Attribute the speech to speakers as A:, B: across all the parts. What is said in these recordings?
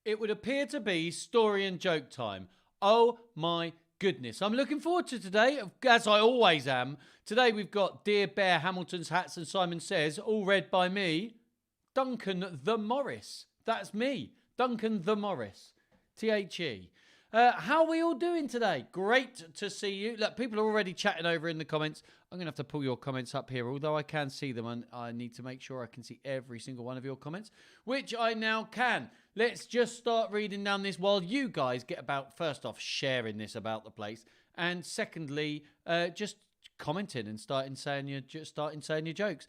A: it would appear to be story and joke time. Oh my goodness. I'm looking forward to today, as I always am. Today we've got Dear Bear, Hamilton's Hats, and Simon Says, all read by me, Duncan the Morris. That's me, Duncan the Morris. T-H-E. How are we all doing today? Great to see you. Look, people are already chatting over in the comments. I'm going to have to pull your comments up here, although I can see them, and I need to make sure I can see every single one of your comments, which I now can. Let's just start reading down this while you guys get about, first off, sharing this about the place, and secondly, just commenting and starting saying your jokes.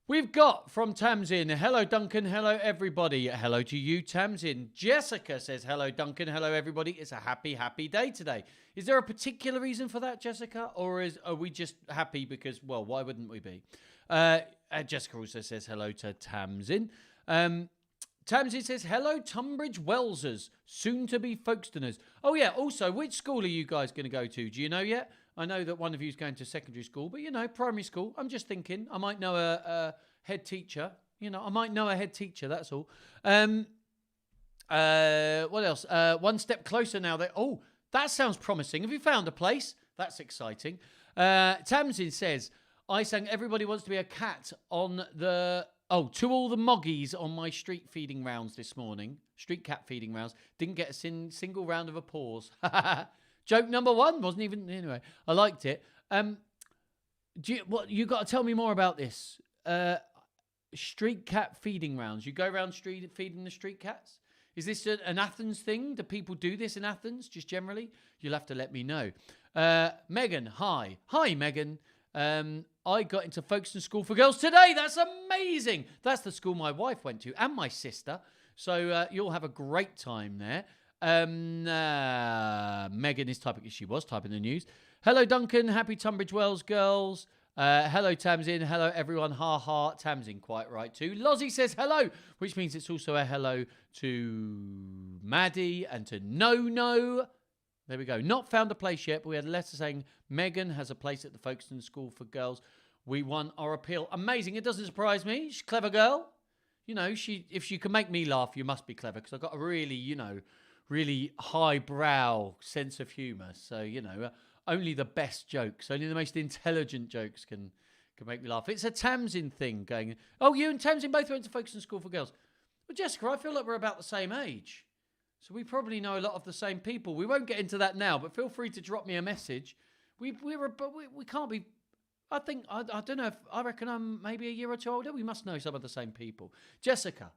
A: We've got from Tamsin, hello Duncan, hello everybody. Hello to you, Tamsin. Jessica says, hello Duncan, hello everybody. It's a happy, happy day today. Is there a particular reason for that, Jessica? Or are we just happy because, well, why wouldn't we be? Jessica also says hello to Tamsin. Tamsin says, hello Tunbridge Wellsers, soon to be Folkestoners. Oh yeah, also, which school are you guys going to go to? Do you know yet? I know that one of you is going to secondary school, but, primary school. I'm just thinking I might know a head teacher. I might know a head teacher, that's all. What else? One step closer now. That sounds promising. Have you found a place? That's exciting. Tamsin says, I sang Everybody Wants to Be a Cat on the... to all the moggies on my street feeding rounds this morning. Street cat feeding rounds. Didn't get a single round of applause. Joke number one wasn't even... Anyway, I liked it. You got to tell me more about this. Street cat feeding rounds. You go around street feeding the street cats? Is this an Athens thing? Do people do this in Athens, just generally? You'll have to let me know. Megan, hi. Hi, Megan. I got into Folkestone School for Girls today. That's amazing. That's the school my wife went to and my sister. So you'll have a great time there. Megan is typing, she was typing the news. Hello, Duncan. Happy Tunbridge Wells girls. Hello, Tamsin. Hello, everyone. Ha ha. Tamsin, quite right too. Lozzie says hello, which means it's also a hello to Maddie and to No. There we go. Not found a place yet, but we had a letter saying Megan has a place at the Folkestone School for Girls. We won our appeal. Amazing. It doesn't surprise me. She's a clever girl. If she can make me laugh, you must be clever, because I've got a really, really highbrow sense of humour. So, only the best jokes, only the most intelligent jokes can make me laugh. It's a Tamsin thing going, oh, you and Tamsin both went to Folkestone School for Girls. Well, Jessica, I feel like we're about the same age. So we probably know a lot of the same people. We won't get into that now, but feel free to drop me a message. We can't be... I don't know if... I reckon I'm maybe a year or two older. We must know some of the same people. Jessica,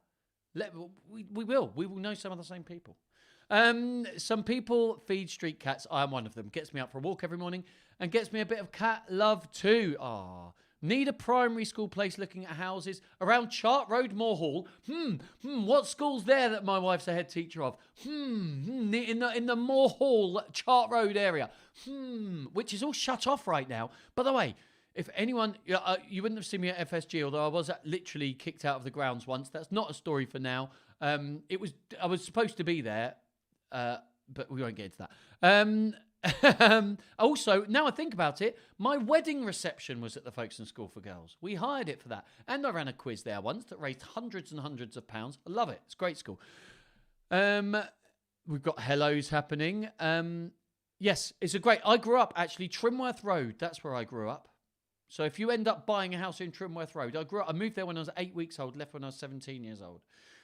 A: we will know some of the same people. Some people feed street cats. I am one of them. Gets me out for a walk every morning and gets me a bit of cat love too. Need a primary school place looking at houses around Chart Road, Moor Hall. What school's there that my wife's a head teacher of? In the Moor Hall, Chart Road area. Which is all shut off right now. By the way, if anyone, you wouldn't have seen me at FSG, although I was literally kicked out of the grounds once. That's not a story for now. I was supposed to be there. But we won't get into that. Also, now I think about it, my wedding reception was at the Folkestone School for Girls. We hired it for that. And I ran a quiz there once that raised hundreds and hundreds of pounds. I love it. It's a great school. We've got hellos happening. Yes, it's a great... I grew up, actually, Trimworth Road. That's where I grew up. So if you end up buying a house in Trimworth Road, I moved there when I was 8 weeks old, left when I was 17 years old.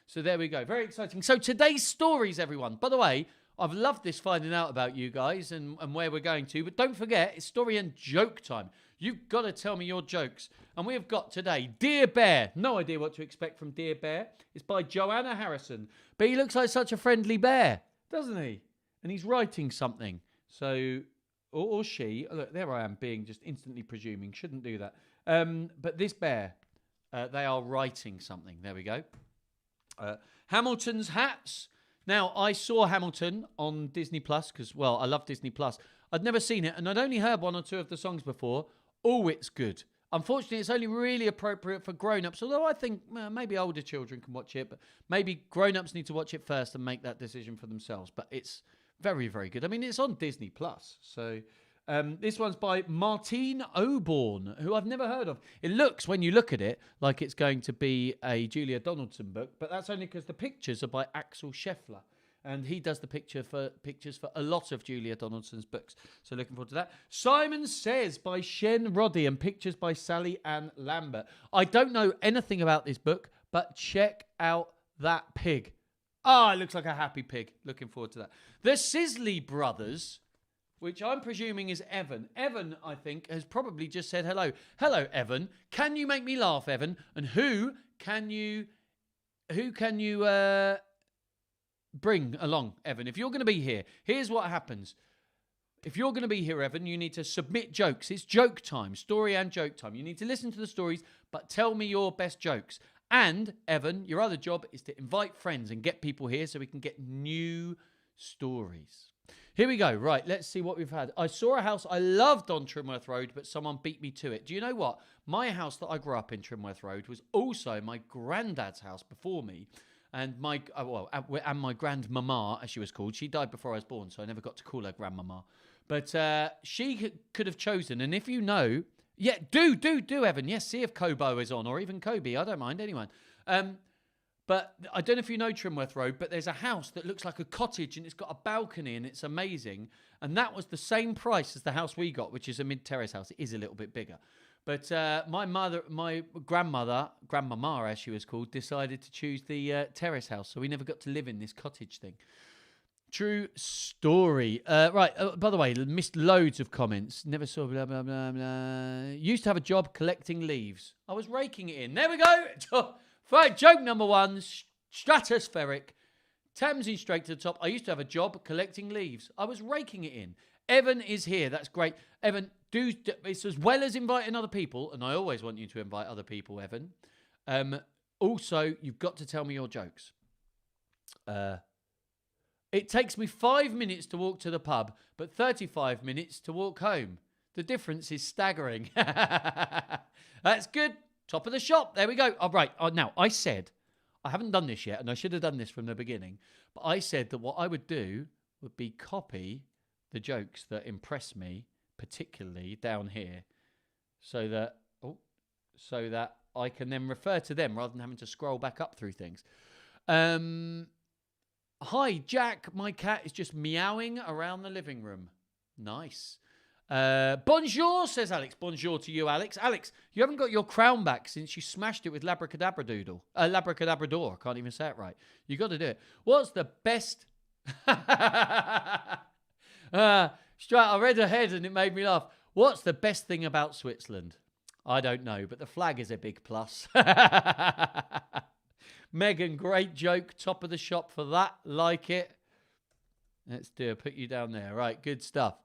A: So there we go. Very exciting. So today's stories, everyone. By the way, I've loved this finding out about you guys and where we're going to. But don't forget, it's story and joke time. You've got to tell me your jokes. And we have got today Dear Bear. No idea what to expect from Dear Bear. It's by Joanna Harrison. But he looks like such a friendly bear, doesn't he? And he's writing something. So, or she. Look, there I am being just instantly presuming. Shouldn't do that. But this bear, they are writing something. There we go. Hamilton's Hats. Now, I saw Hamilton on Disney Plus because, well, I love Disney Plus. I'd never seen it, and I'd only heard one or two of the songs before. Oh, it's good. Unfortunately, it's only really appropriate for grown-ups, although I think maybe older children can watch it, but maybe grown-ups need to watch it first and make that decision for themselves. But it's very, very good. I mean, it's on Disney Plus, so... this one's by Martine Oborn, who I've never heard of. It looks, when you look at it, like it's going to be a Julia Donaldson book, but that's only because the pictures are by Axel Scheffler. And he does the pictures for a lot of Julia Donaldson's books. So looking forward to that. Simon Says by Shen Roddy and pictures by Sally Ann Lambert. I don't know anything about this book, but check out that pig. Ah, it looks like a happy pig. Looking forward to that. The Sisley Brothers, which I'm presuming is Evan. Evan, I think, has probably just said hello. Hello, Evan. Can you make me laugh, Evan? And who can you bring along, Evan? If you're going to be here, here's what happens. If you're going to be here, Evan, you need to submit jokes. It's joke time, story and joke time. You need to listen to the stories, but tell me your best jokes. And, Evan, your other job is to invite friends and get people here so we can get new stories. Here we go. Right, let's see what we've had. I saw a house I loved on Trimworth Road, but someone beat me to it. Do you know what? My house that I grew up in, Trimworth Road, was also my granddad's house before me. And my grandmama, as she was called, she died before I was born, so I never got to call her grandmama. But she could have chosen. And if you know, yeah, do, Evan. Yes, see if Kobo is on, or even Kobe. I don't mind anyone. But I don't know if you know Trimworth Road, but there's a house that looks like a cottage and it's got a balcony and it's amazing. And that was the same price as the house we got, which is a mid-terrace house. It is a little bit bigger. But my grandmother, as she was called, decided to choose the terrace house. So we never got to live in this cottage thing. True story. Right. By the way, missed loads of comments. Never saw blah, blah, blah, blah. Used to have a job collecting leaves. I was raking it in. There we go. Right, joke number one, stratospheric. Tamsin straight to the top. I used to have a job collecting leaves. I was raking it in. Evan is here. That's great. Evan, it's as well as inviting other people, and I always want you to invite other people, Evan. Also, you've got to tell me your jokes. It takes me 5 minutes to walk to the pub, but 35 minutes to walk home. The difference is staggering. That's good. Top of the shop. There we go. All right. Now, I said, I haven't done this yet, and I should have done this from the beginning, but I said that what I would do would be copy the jokes that impress me, particularly down here, so that I can then refer to them rather than having to scroll back up through things. Hi, Jack. My cat is just meowing around the living room. Nice. Bonjour, says Alex. Bonjour to you, Alex. Alex, you haven't got your crown back since you smashed it with Labracadabradoodle. Labracadabrador. I can't even say it right. You got to do it. What's the best... I read ahead and it made me laugh. What's the best thing about Switzerland? I don't know, but the flag is a big plus. Megan, great joke. Top of the shop for that. Like it. Let's do it. Put you down there. Right, good stuff.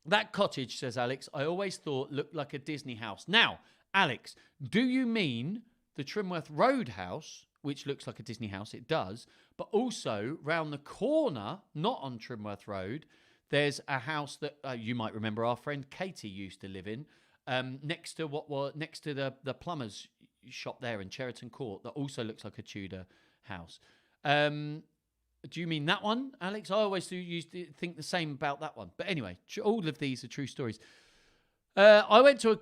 A: That cottage, says Alex, I always thought looked like a Disney house. Now, Alex, do you mean the Trimworth Road house, which looks like a Disney house? It does. But also, round the corner, not on Trimworth Road, there's a house that you might remember our friend Katie used to live in, next to the plumber's shop there in Cheriton Court, that also looks like a Tudor house. Do you mean that one, Alex? I always used to think the same about that one. But anyway, all of these are true stories. I went to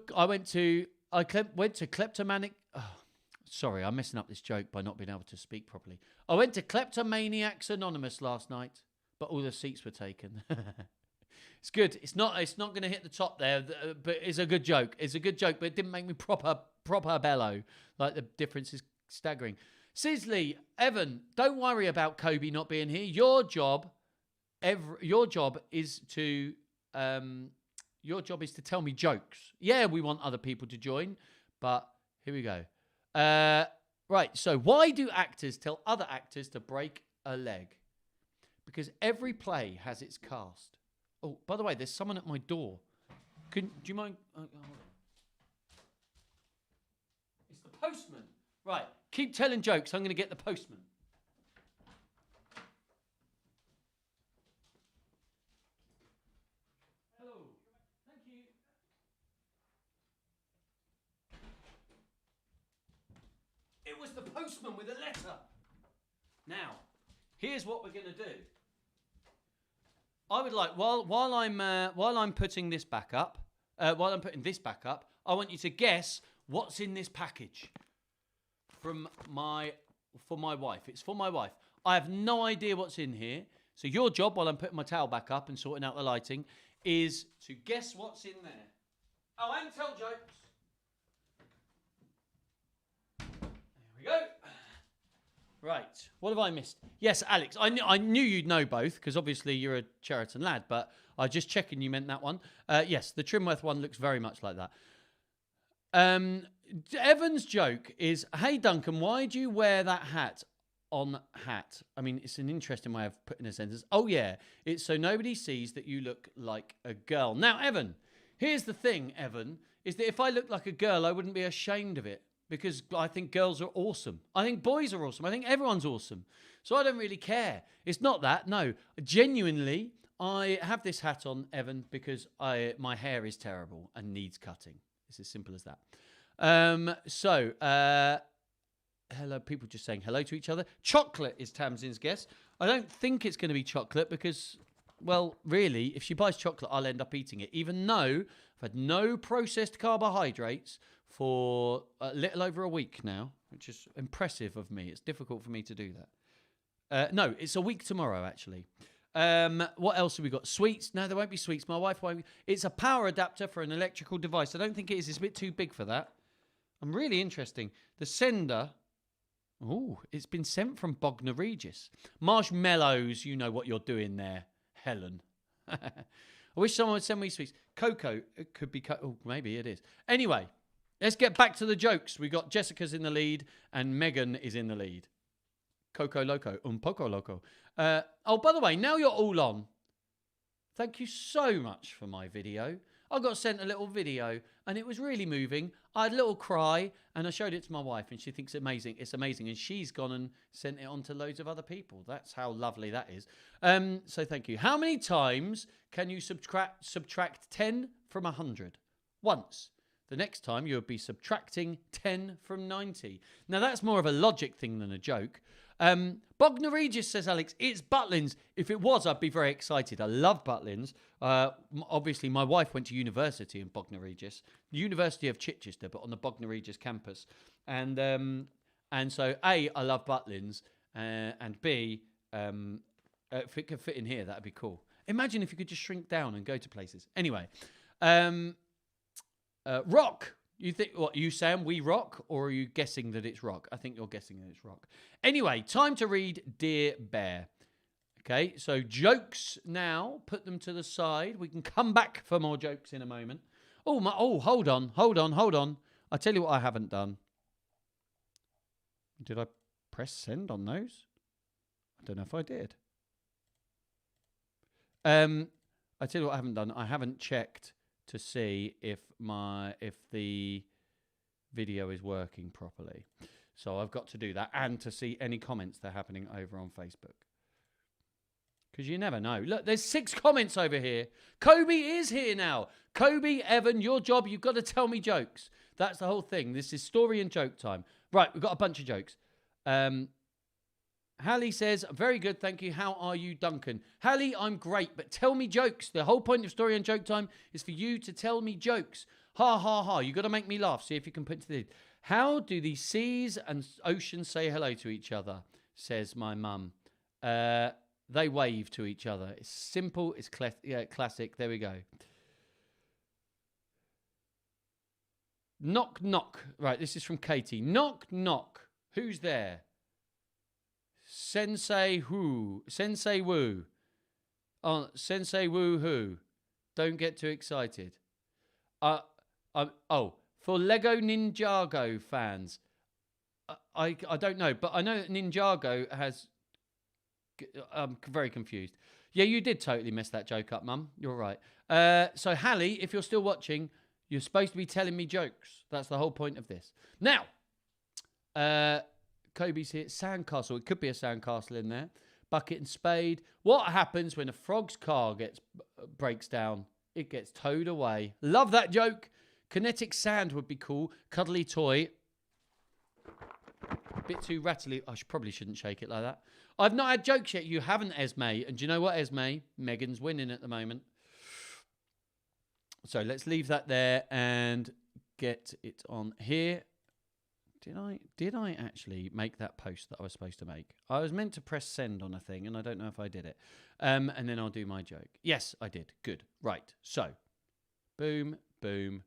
A: kleptomaniac. Oh, sorry, I'm messing up this joke by not being able to speak properly. I went to Kleptomaniacs Anonymous last night, but all the seats were taken. It's good. It's not going to hit the top there, but it's a good joke. It's a good joke, but it didn't make me proper bellow. Like, the difference is staggering. Sisley, Evan, don't worry about Kobe not being here. Your job is to tell me jokes. Yeah, we want other people to join, but here we go. Right, so why do actors tell other actors to break a leg? Because every play has its cast. Oh, by the way, there's someone at my door. Do you mind? Hold on. It's the postman. Right, keep telling jokes. I'm going to get the postman. Hello. Thank you. It was the postman with a letter. Now, here's what we're going to do. I would like, while I'm putting this back up, I want you to guess what's in this package for my wife. It's for my wife. I have no idea what's in here. So your job, while I'm putting my towel back up and sorting out the lighting, is to guess what's in there. Oh, and tell jokes. There we go. Right, what have I missed? Yes, Alex, I knew you'd know both, because obviously you're a Cheriton lad, but I was just checking you meant that one. Yes, the Trimworth one looks very much like that. Evan's joke is, hey, Duncan, why do you wear that hat on hat? I mean, it's an interesting way of putting a sentence. Oh, yeah, it's so nobody sees that you look like a girl. Now, Evan, here's the thing, Evan, is that if I looked like a girl, I wouldn't be ashamed of it. Because I think girls are awesome. I think boys are awesome. I think everyone's awesome. So I don't really care. It's not that. No. Genuinely, I have this hat on, Evan, because my hair is terrible and needs cutting. It's as simple as that. Hello, people just saying hello to each other. Chocolate is Tamsin's guess. I don't think it's going to be chocolate because, well, really, if she buys chocolate, I'll end up eating it. Even though I've had no processed carbohydrates for a little over a week now, which is impressive of me. It's difficult for me to do that. No, it's a week tomorrow, actually. What else have we got? Sweets? No, there won't be sweets. My wife won't. It's a power adapter for an electrical device. I don't think it is. It's a bit too big for that. I'm really interesting. The sender... Oh, it's been sent from Bognor Regis. Marshmallows, you know what you're doing there, Helen. I wish someone would send me sweets. Cocoa, it could be... Oh, maybe it is. Anyway... Let's get back to the jokes. We got Jessica's in the lead and Megan is in the lead. Coco Loco, poco loco. Oh, by the way, now you're all on. Thank you so much for my video. I got sent a little video and it was really moving. I had a little cry and I showed it to my wife and she thinks it's amazing. It's amazing. And she's gone and sent it on to loads of other people. That's how lovely that is. So thank you. How many times can you subtract 10 from 100? Once. The next time you would be subtracting 10 from 90. Now, that's more of a logic thing than a joke. Bognor Regis, says Alex, it's Butlins. If it was, I'd be very excited. I love Butlins. Obviously, my wife went to university in Bognor Regis, University of Chichester, but on the Bognor Regis campus. And so, A, I love Butlins, and B, if it could fit in here, that'd be cool. Imagine if you could just shrink down and go to places. Anyway, rock. You think, what, you saying we rock, or are you guessing that it's rock? I think you're guessing that it's rock. Anyway, time to read Dear Bear. Okay, so jokes now. Put them to the side. We can come back for more jokes in a moment. Hold on. I'll tell you what I haven't done. Did I press send on those? I don't know if I did. I tell you what I haven't done. I haven't checked to see if the video is working properly. So I've got to do that and to see any comments that are happening over on Facebook. Because you never know. Look, there's 6 comments over here. Kobe is here now. Kobe, Evan, your job, you've got to tell me jokes. That's the whole thing. This is story and joke time. Right, we've got a bunch of jokes. Hallie says, very good, thank you. How are you, Duncan? Hallie, I'm great, but tell me jokes. The whole point of story and joke time is for you to tell me jokes. Ha, ha, ha. You've got to make me laugh. See if you can put it to the... How do the seas and oceans say hello to each other, says my mum. They wave to each other. It's simple. It's classic. There we go. Knock, knock. Right, this is from Katie. Knock, knock. Who's there? Sensei who? Sensei woo. Oh, Sensei woo who? Don't get too excited. For Lego Ninjago fans, I don't know, but I know that Ninjago has... I'm very confused. Yeah, you did totally mess that joke up, Mum. You're right. So, Hallie, if you're still watching, you're supposed to be telling me jokes. That's the whole point of this. Now, Kobe's here. Sandcastle. It could be a sandcastle in there. Bucket and spade. What happens when a frog's car breaks down? It gets towed away. Love that joke. Kinetic sand would be cool. Cuddly toy. Bit too rattly. I probably shouldn't shake it like that. I've not had jokes yet. You haven't, Esme. And do you know what, Esme? Megan's winning at the moment. So let's leave that there and get it on here. Did I actually make that post that I was supposed to make? I was meant to press send on a thing, and I don't know if I did it. And then I'll do my joke. Yes, I did. Good. Right. So, boom, boom,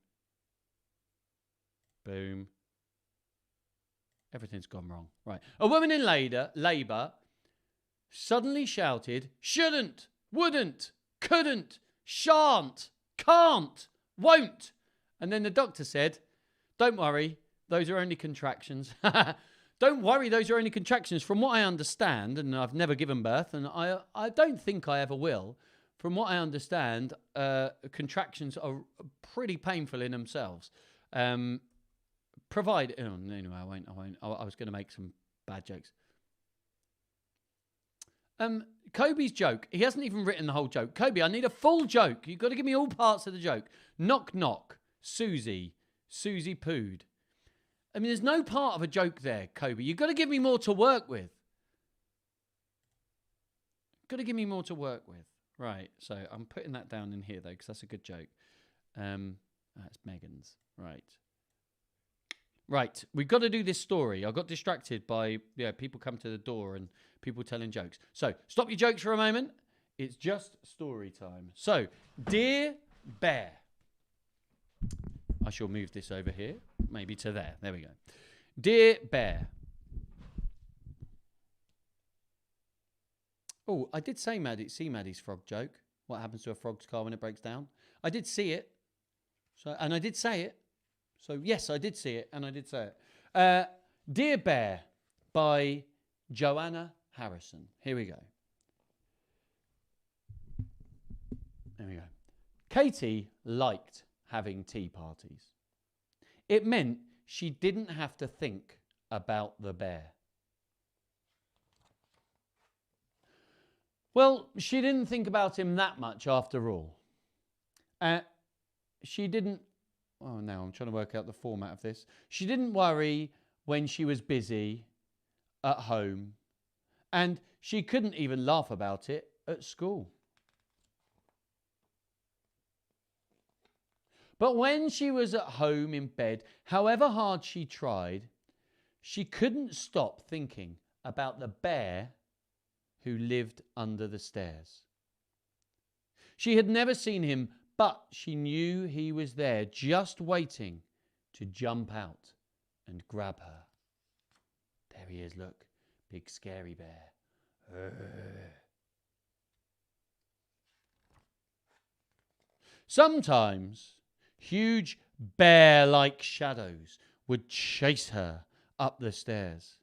A: boom. Everything's gone wrong. Right. A woman in Labour suddenly shouted, shouldn't, wouldn't, couldn't, shan't, can't, won't. And then the doctor said, don't worry, those are only contractions. Don't worry, those are only contractions. From what I understand, and I've never given birth, and I don't think I ever will, from what I understand, contractions are pretty painful in themselves. Anyway, I won't. I was going to make some bad jokes. Kobe's joke. He hasn't even written the whole joke. Kobe, I need a full joke. You've got to give me all parts of the joke. Knock, knock. Susie pooed. I mean, there's no part of a joke there, Kobe. You've got to give me more to work with. Got to give me more to work with. Right, so I'm putting that down in here, though, because that's a good joke. That's Megan's. Right, we've got to do this story. I got distracted by people come to the door and people telling jokes. So, stop your jokes for a moment. It's just story time. So, Dear Bear. I shall move this over here, maybe to there. There we go. Dear Bear. Oh, I did see Maddie's frog joke. What happens to a frog's car when it breaks down? I did see it. And I did say it. So, yes, I did see it, and I did say it. Dear Bear by Joanna Harrison. Here we go. There we go. Katie liked having tea parties. It meant she didn't have to think about the bear. Well, she didn't think about him that much after all. She didn't... Oh, no, I'm trying to work out the format of this. She didn't worry when she was busy at home. And she couldn't even laugh about it at school. But when she was at home in bed, however hard she tried, she couldn't stop thinking about the bear who lived under the stairs. She had never seen him, but she knew he was there, just waiting to jump out and grab her. There he is, look. Big scary bear. Sometimes huge bear-like shadows would chase her up the stairs.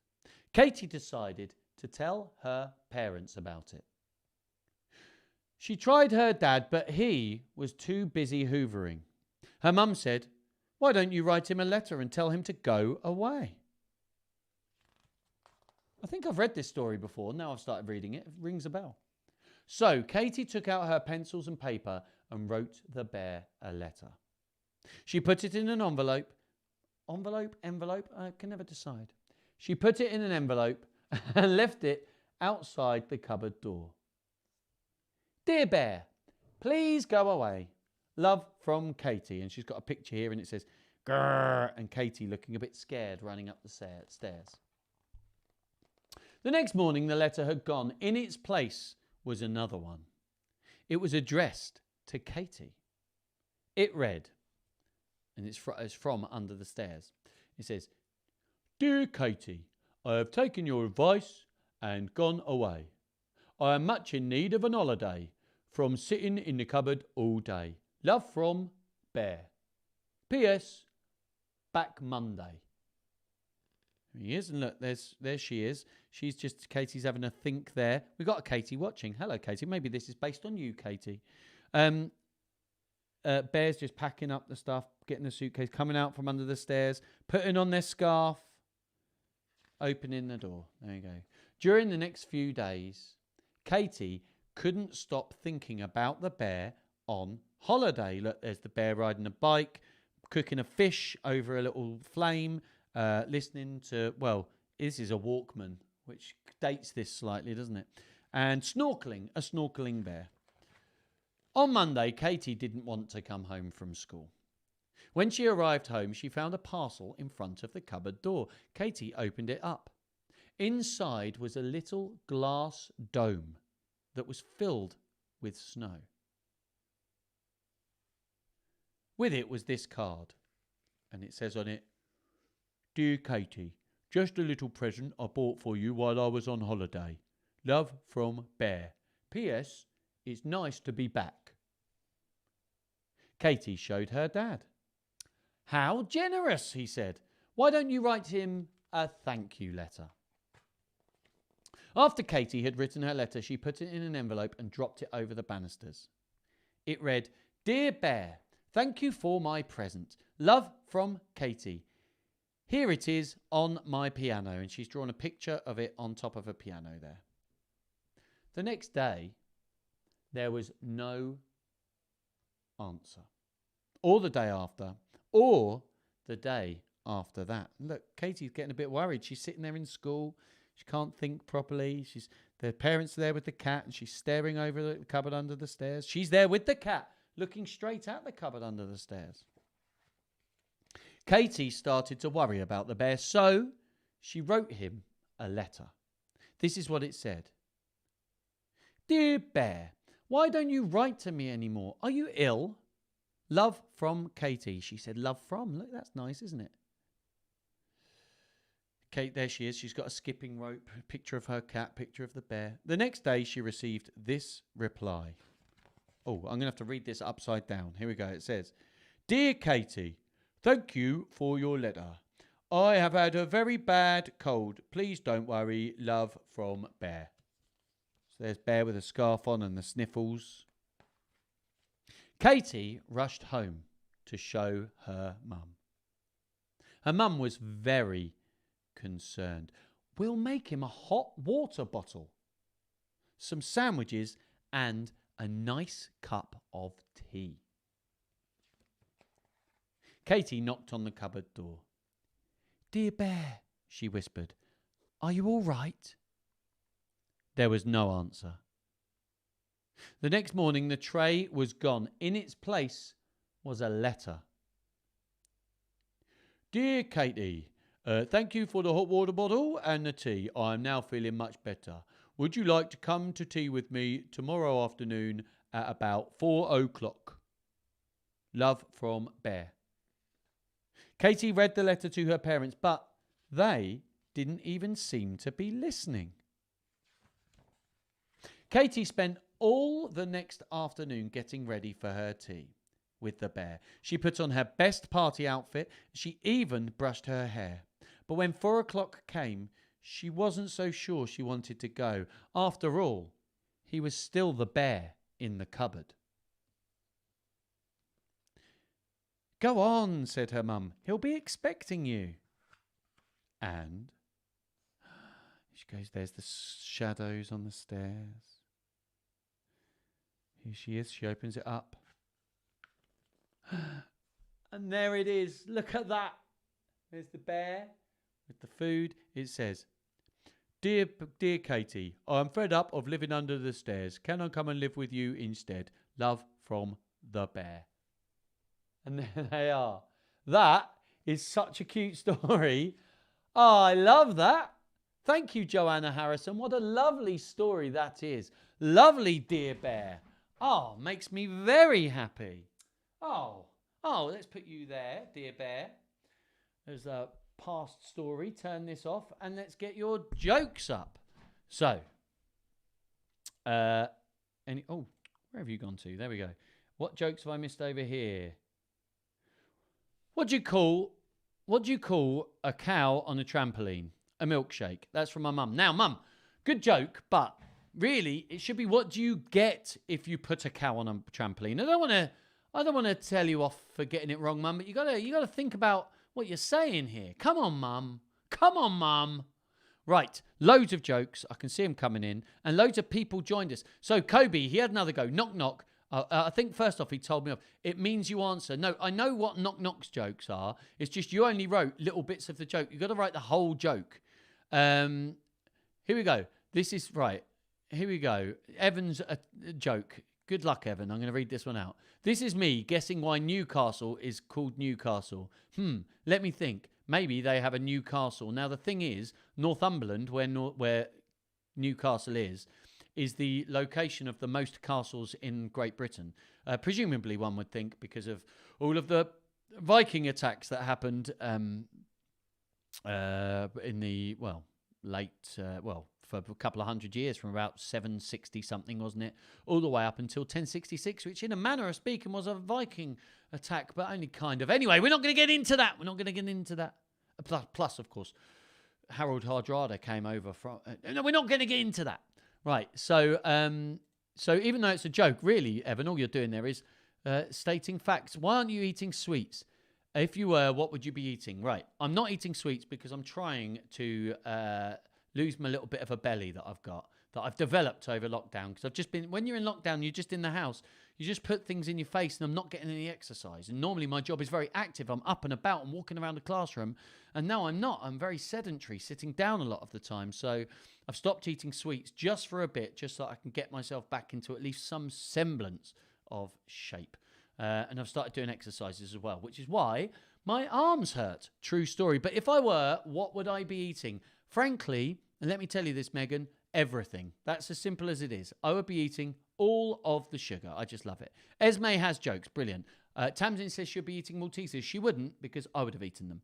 A: Katie decided to tell her parents about it. She tried her dad, but he was too busy hoovering. Her mum said, "Why don't you write him a letter and tell him to go away?" I think I've read this story before. Now I've started reading it. It rings a bell. So Katie took out her pencils and paper and wrote the bear a letter. She put it in an envelope. Envelope? I can never decide. She put it in an envelope and left it outside the cupboard door. Dear Bear, please go away. Love from Katie. And she's got a picture here and it says, grrr, and Katie looking a bit scared running up the stairs. The next morning, the letter had gone. In its place was another one. It was addressed to Katie. It read, and it's from under the stairs. It says, Dear Katie, I have taken your advice and gone away. I am much in need of an holiday from sitting in the cupboard all day. Love from Bear. P.S. Back Monday. There he is, and look, there she is. Katie's having a think there. We've got a Katie watching. Hello, Katie. Maybe this is based on you, Katie. Bear's just packing up the stuff, getting the suitcase, coming out from under the stairs, putting on their scarf, opening the door. There you go. During the next few days, Katie couldn't stop thinking about the bear on holiday. Look, there's the bear riding a bike, cooking a fish over a little flame, listening to, well, this is a Walkman, which dates this slightly, doesn't it? And snorkeling, a snorkeling bear. On Monday, Katie didn't want to come home from school. When she arrived home, she found a parcel in front of the cupboard door. Katie opened it up. Inside was a little glass dome that was filled with snow. With it was this card, and it says on it, "Dear Katie, just a little present I bought for you while I was on holiday. Love from Bear. P.S. It's nice to be back." Katie showed her dad. "How generous," he said. "Why don't you write him a thank you letter?" After Katie had written her letter, she put it in an envelope and dropped it over the banisters. It read, "Dear Bear, thank you for my present. Love from Katie. Here it is on my piano." And she's drawn a picture of it on top of a piano there. The next day, there was no answer. Or the day after. Or the day after that. Look, Katie's getting a bit worried. She's sitting there in school. She can't think properly. The parents are there with the cat, and she's staring over the cupboard under the stairs. She's there with the cat, looking straight at the cupboard under the stairs. Katie started to worry about the bear, so she wrote him a letter. This is what it said. "Dear Bear, why don't you write to me anymore? Are you ill? Love from Katie." She said love from. Look, that's nice, isn't it? Kate, there she is. She's got a skipping rope, picture of her cat, picture of the bear. The next day, she received this reply. Oh, I'm going to have to read this upside down. Here we go. It says, "Dear Katie, thank you for your letter. I have had a very bad cold. Please don't worry. Love from Bear." So there's Bear with a scarf on and the sniffles. Katie rushed home to show her mum. Her mum was very concerned. "We'll make him a hot water bottle, some sandwiches, and a nice cup of tea." Katie knocked on the cupboard door. "Dear Bear," she whispered, "are you all right?" There was no answer. The next morning, the tray was gone. In its place was a letter. "Dear Katie, thank you for the hot water bottle and the tea. I am now feeling much better. Would you like to come to tea with me tomorrow afternoon at about 4:00? Love from Bear." Katie read the letter to her parents, but they didn't even seem to be listening. Katie spent all the next afternoon getting ready for her tea with the bear. She put on her best party outfit. She even brushed her hair. But when 4:00 came, she wasn't so sure she wanted to go. After all, he was still the bear in the cupboard. "Go on," said her mum. "He'll be expecting you." And she goes, there's the shadows on the stairs. Here she is. She opens it up. And there it is. Look at that. There's the bear with the food. It says, Dear Katie, I'm fed up of living under the stairs. Can I come and live with you instead? Love from the bear." And there they are. That is such a cute story. Oh, I love that. Thank you, Joanna Harrison. What a lovely story that is. Lovely, dear bear. Oh, makes me very happy. Oh, let's put you there, dear bear. There's a past story. Turn this off and let's get your jokes up. So, where have you gone to? There we go. What jokes have I missed over here? What do you call a cow on a trampoline? A milkshake. That's from my mum. Now, mum, good joke, but really, it should be, what do you get if you put a cow on a trampoline? I don't want to tell you off for getting it wrong, mum, but you gotta think about what you're saying here. Come on, mum. Right, loads of jokes. I can see them coming in, and loads of people joined us. So Kobe, he had another go. Knock, knock. I think first off, he told me off. It means you answer. No, I know what knock, knock's jokes are. It's just you only wrote little bits of the joke. You've got to write the whole joke. Here we go. This is right. Here we go. Evan's a joke. Good luck, Evan. I'm going to read this one out. This is me guessing why Newcastle is called Newcastle. Let me think. Maybe they have a Newcastle. Now, the thing is, Northumberland, where Newcastle is the location of the most castles in Great Britain. Presumably, one would think, because of all of the Viking attacks that happened in the, for a couple of hundred years, from about 760 something, wasn't it? All the way up until 1066, which in a manner of speaking was a Viking attack, but only kind of. Anyway, we're not going to get into that. Plus, of course, Harold Hardrada came over from... no, we're not going to get into that. Right, so even though it's a joke, really, Evan, all you're doing there is stating facts. Why aren't you eating sweets? If you were, what would you be eating? Right, I'm not eating sweets because I'm trying to lose my little bit of a belly that I've got, that I've developed over lockdown. Because I've just been... When you're in lockdown, you're just in the house. You just put things in your face and I'm not getting any exercise. And normally my job is very active. I'm up and about. I'm walking around the classroom. And now I'm not. I'm very sedentary, sitting down a lot of the time. So I've stopped eating sweets just for a bit, just so I can get myself back into at least some semblance of shape. And I've started doing exercises as well, which is why my arms hurt. True story. But if I were, what would I be eating? Frankly, and let me tell you this, Megan, everything. That's as simple as it is. I would be eating all of the sugar. I just love it. Esme has jokes. Brilliant. Tamsin says she'll be eating Maltesers. She wouldn't, because I would have eaten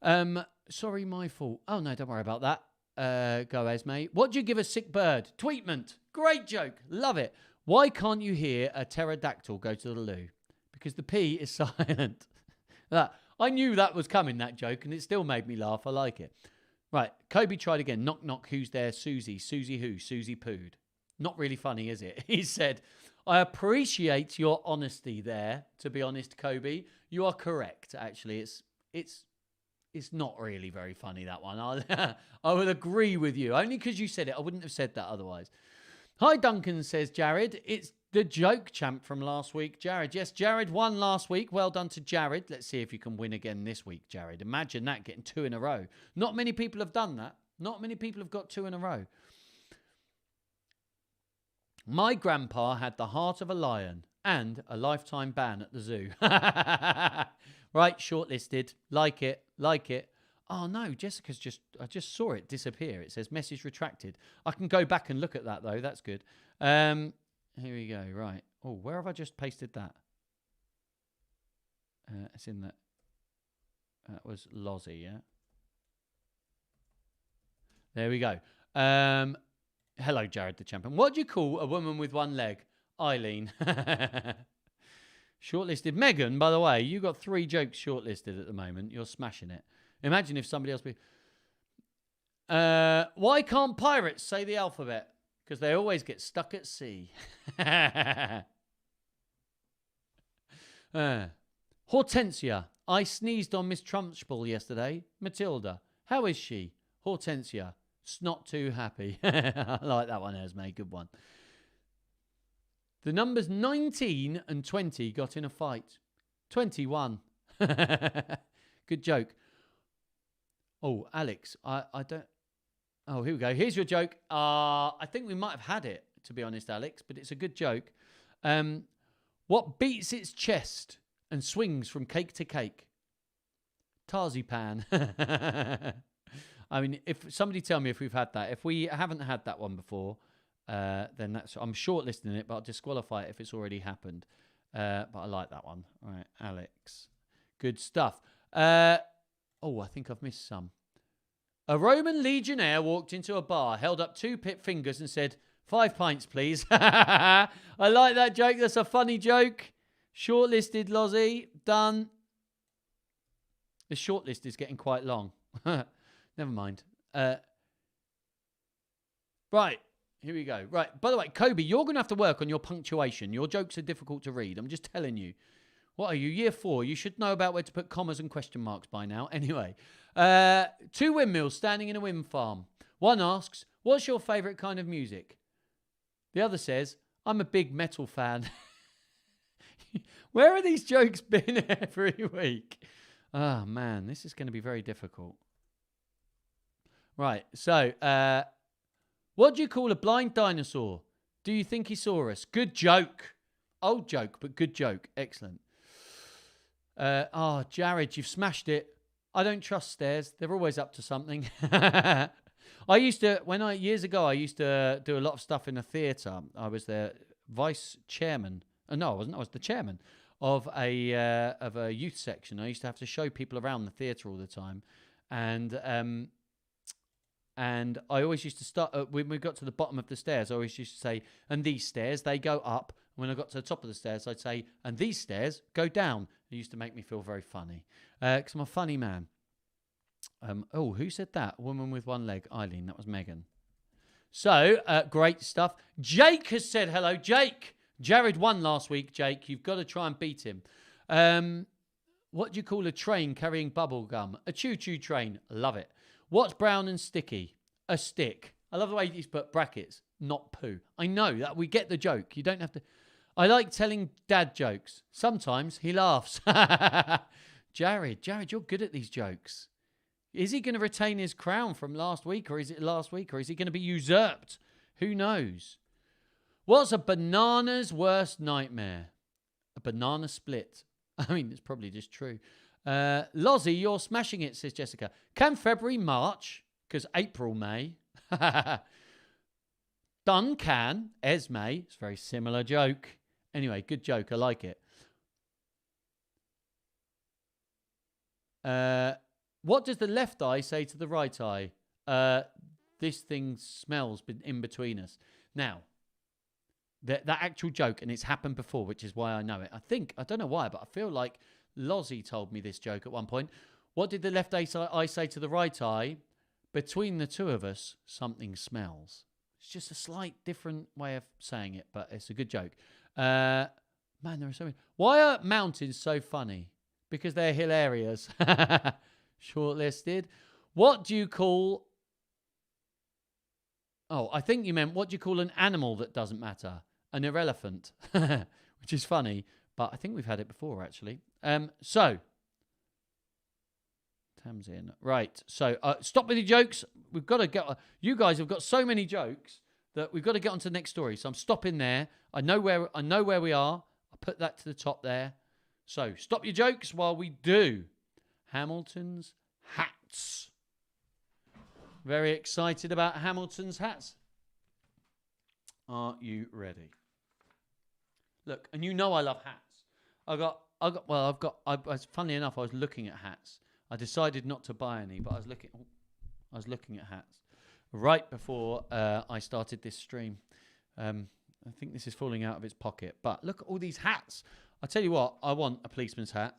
A: them. Sorry, my fault. Oh, no, don't worry about that. Go, Esme. What do you give a sick bird? Tweetment. Great joke. Love it. Why can't you hear a pterodactyl go to the loo? Because the P is silent. I knew that was coming, that joke, and it still made me laugh. I like it. Right, Kobe tried again. Knock, knock, who's there? Susie. Susie who? Susie pooed. Not really funny, is it? He said, I appreciate your honesty there, to be honest, Kobe. You are correct, actually. It's not really very funny, that one. I would agree with you. Only because you said it. I wouldn't have said that otherwise. Hi, Duncan, says Jared. It's the joke champ from last week, Jared. Yes, Jared won last week. Well done to Jared. Let's see if you can win again this week, Jared. Imagine that, getting 2 in a row. Not many people have done that. Not many people have got 2 in a row. My grandpa had the heart of a lion and a lifetime ban at the zoo. Right, shortlisted. Like it. Oh, no, I just saw it disappear. It says message retracted. I can go back and look at that, though. That's good. Here we go. Right. Oh, where have I just pasted that? It's in that. That was Lozzie, yeah? There we go. Hello, Jared the champion. What do you call a woman with one leg? Eileen. Shortlisted. Megan, by the way, you got 3 jokes shortlisted at the moment. You're smashing it. Imagine if somebody else... Why can't pirates say the alphabet? Because they always get stuck at sea. Hortensia. I sneezed on Miss Trunchbull yesterday. Matilda. How is she? Hortensia. Not too happy. I like that one, Esme. Good one. The numbers 19 and 20 got in a fight. 21. Good joke. Oh, Alex, I don't... Oh, here we go. Here's your joke. I think we might have had it, to be honest, Alex, but it's a good joke. What beats its chest and swings from cake to cake? Tarzipan. I mean, if somebody tell me if we've had that. If we haven't had that one before, then that's... I'm shortlisting it, but I'll disqualify it if it's already happened. But I like that one. All right, Alex. Good stuff. Oh, I think I've missed some. A Roman legionnaire walked into a bar, held up 2 fingers and said, 5 pints, please. I like that joke. That's a funny joke. Shortlisted, Lozzie. Done. The shortlist is getting quite long. Never mind. Right. Here we go. Right. By the way, Kobe, you're going to have to work on your punctuation. Your jokes are difficult to read. I'm just telling you. What are you, year 4? You should know about where to put commas and question marks by now. Anyway, 2 windmills standing in a wind farm. One asks, what's your favourite kind of music? The other says, I'm a big metal fan. Where have these jokes been every week? Oh, man, this is going to be very difficult. Right, so, what do you call a blind dinosaur? Do you think he saw us? Good joke. Old joke, but good joke. Excellent. Jared, you've smashed it. I don't trust stairs. They're always up to something. Years ago, I used to do a lot of stuff in a theatre. I was the vice chairman. No, I wasn't. I was the chairman of a youth section. I used to have to show people around the theatre all the time. And I always used to start, when we got to the bottom of the stairs, I always used to say, and these stairs, they go up. When I got to the top of the stairs, I'd say, and these stairs go down. It used to make me feel very funny, because I'm a funny man. Who said that? A woman with one leg. Eileen, that was Megan. So, great stuff. Jake has said hello. Jake, Jared won last week, Jake. You've got to try and beat him. What do you call a train carrying bubble gum? A choo-choo train. Love it. What's brown and sticky? A stick. I love the way he's put brackets, not poo. I know that we get the joke. You don't have to. I like telling dad jokes. Sometimes he laughs. Jared, you're good at these jokes. Is he going to retain his crown from last week, or is it last week, or is he going to be usurped? Who knows? What's a banana's worst nightmare? A banana split. I mean, it's probably just true. Lozzie, you're smashing it, says Jessica. Can February March? Because April, May. Done can. Esme. It's a very similar joke. Anyway, good joke. I like it. What does the left eye say to the right eye? This thing smells in between us. Now, that actual joke, and it's happened before, which is why I know it. I don't know why, but I feel like Lozzie told me this joke at one point. What did the left eye say to the right eye? Between the two of us, something smells. It's just a slight different way of saying it, but it's a good joke. Man, there are so many. Why are mountains so funny? Because they're hilarious. Shortlisted. What do you call... Oh, I think you meant, what do you call an animal that doesn't matter? An irrelevant. Which is funny, but I think we've had it before, actually. So... Tam's in. Right. So, stop with your jokes. We've got to get... you guys have got so many jokes that we've got to get on to the next story. So I'm stopping there. I know where we are. I'll put that to the top there. So, stop your jokes while we do Hamilton's hats. Very excited about Hamilton's hats. Are you ready? Look, and you know I love hats. Funnily enough, I was looking at hats. I decided not to buy any, but I was looking at hats right before I started this stream. I think this is falling out of its pocket, but look at all these hats. I tell you what, I want a policeman's hat.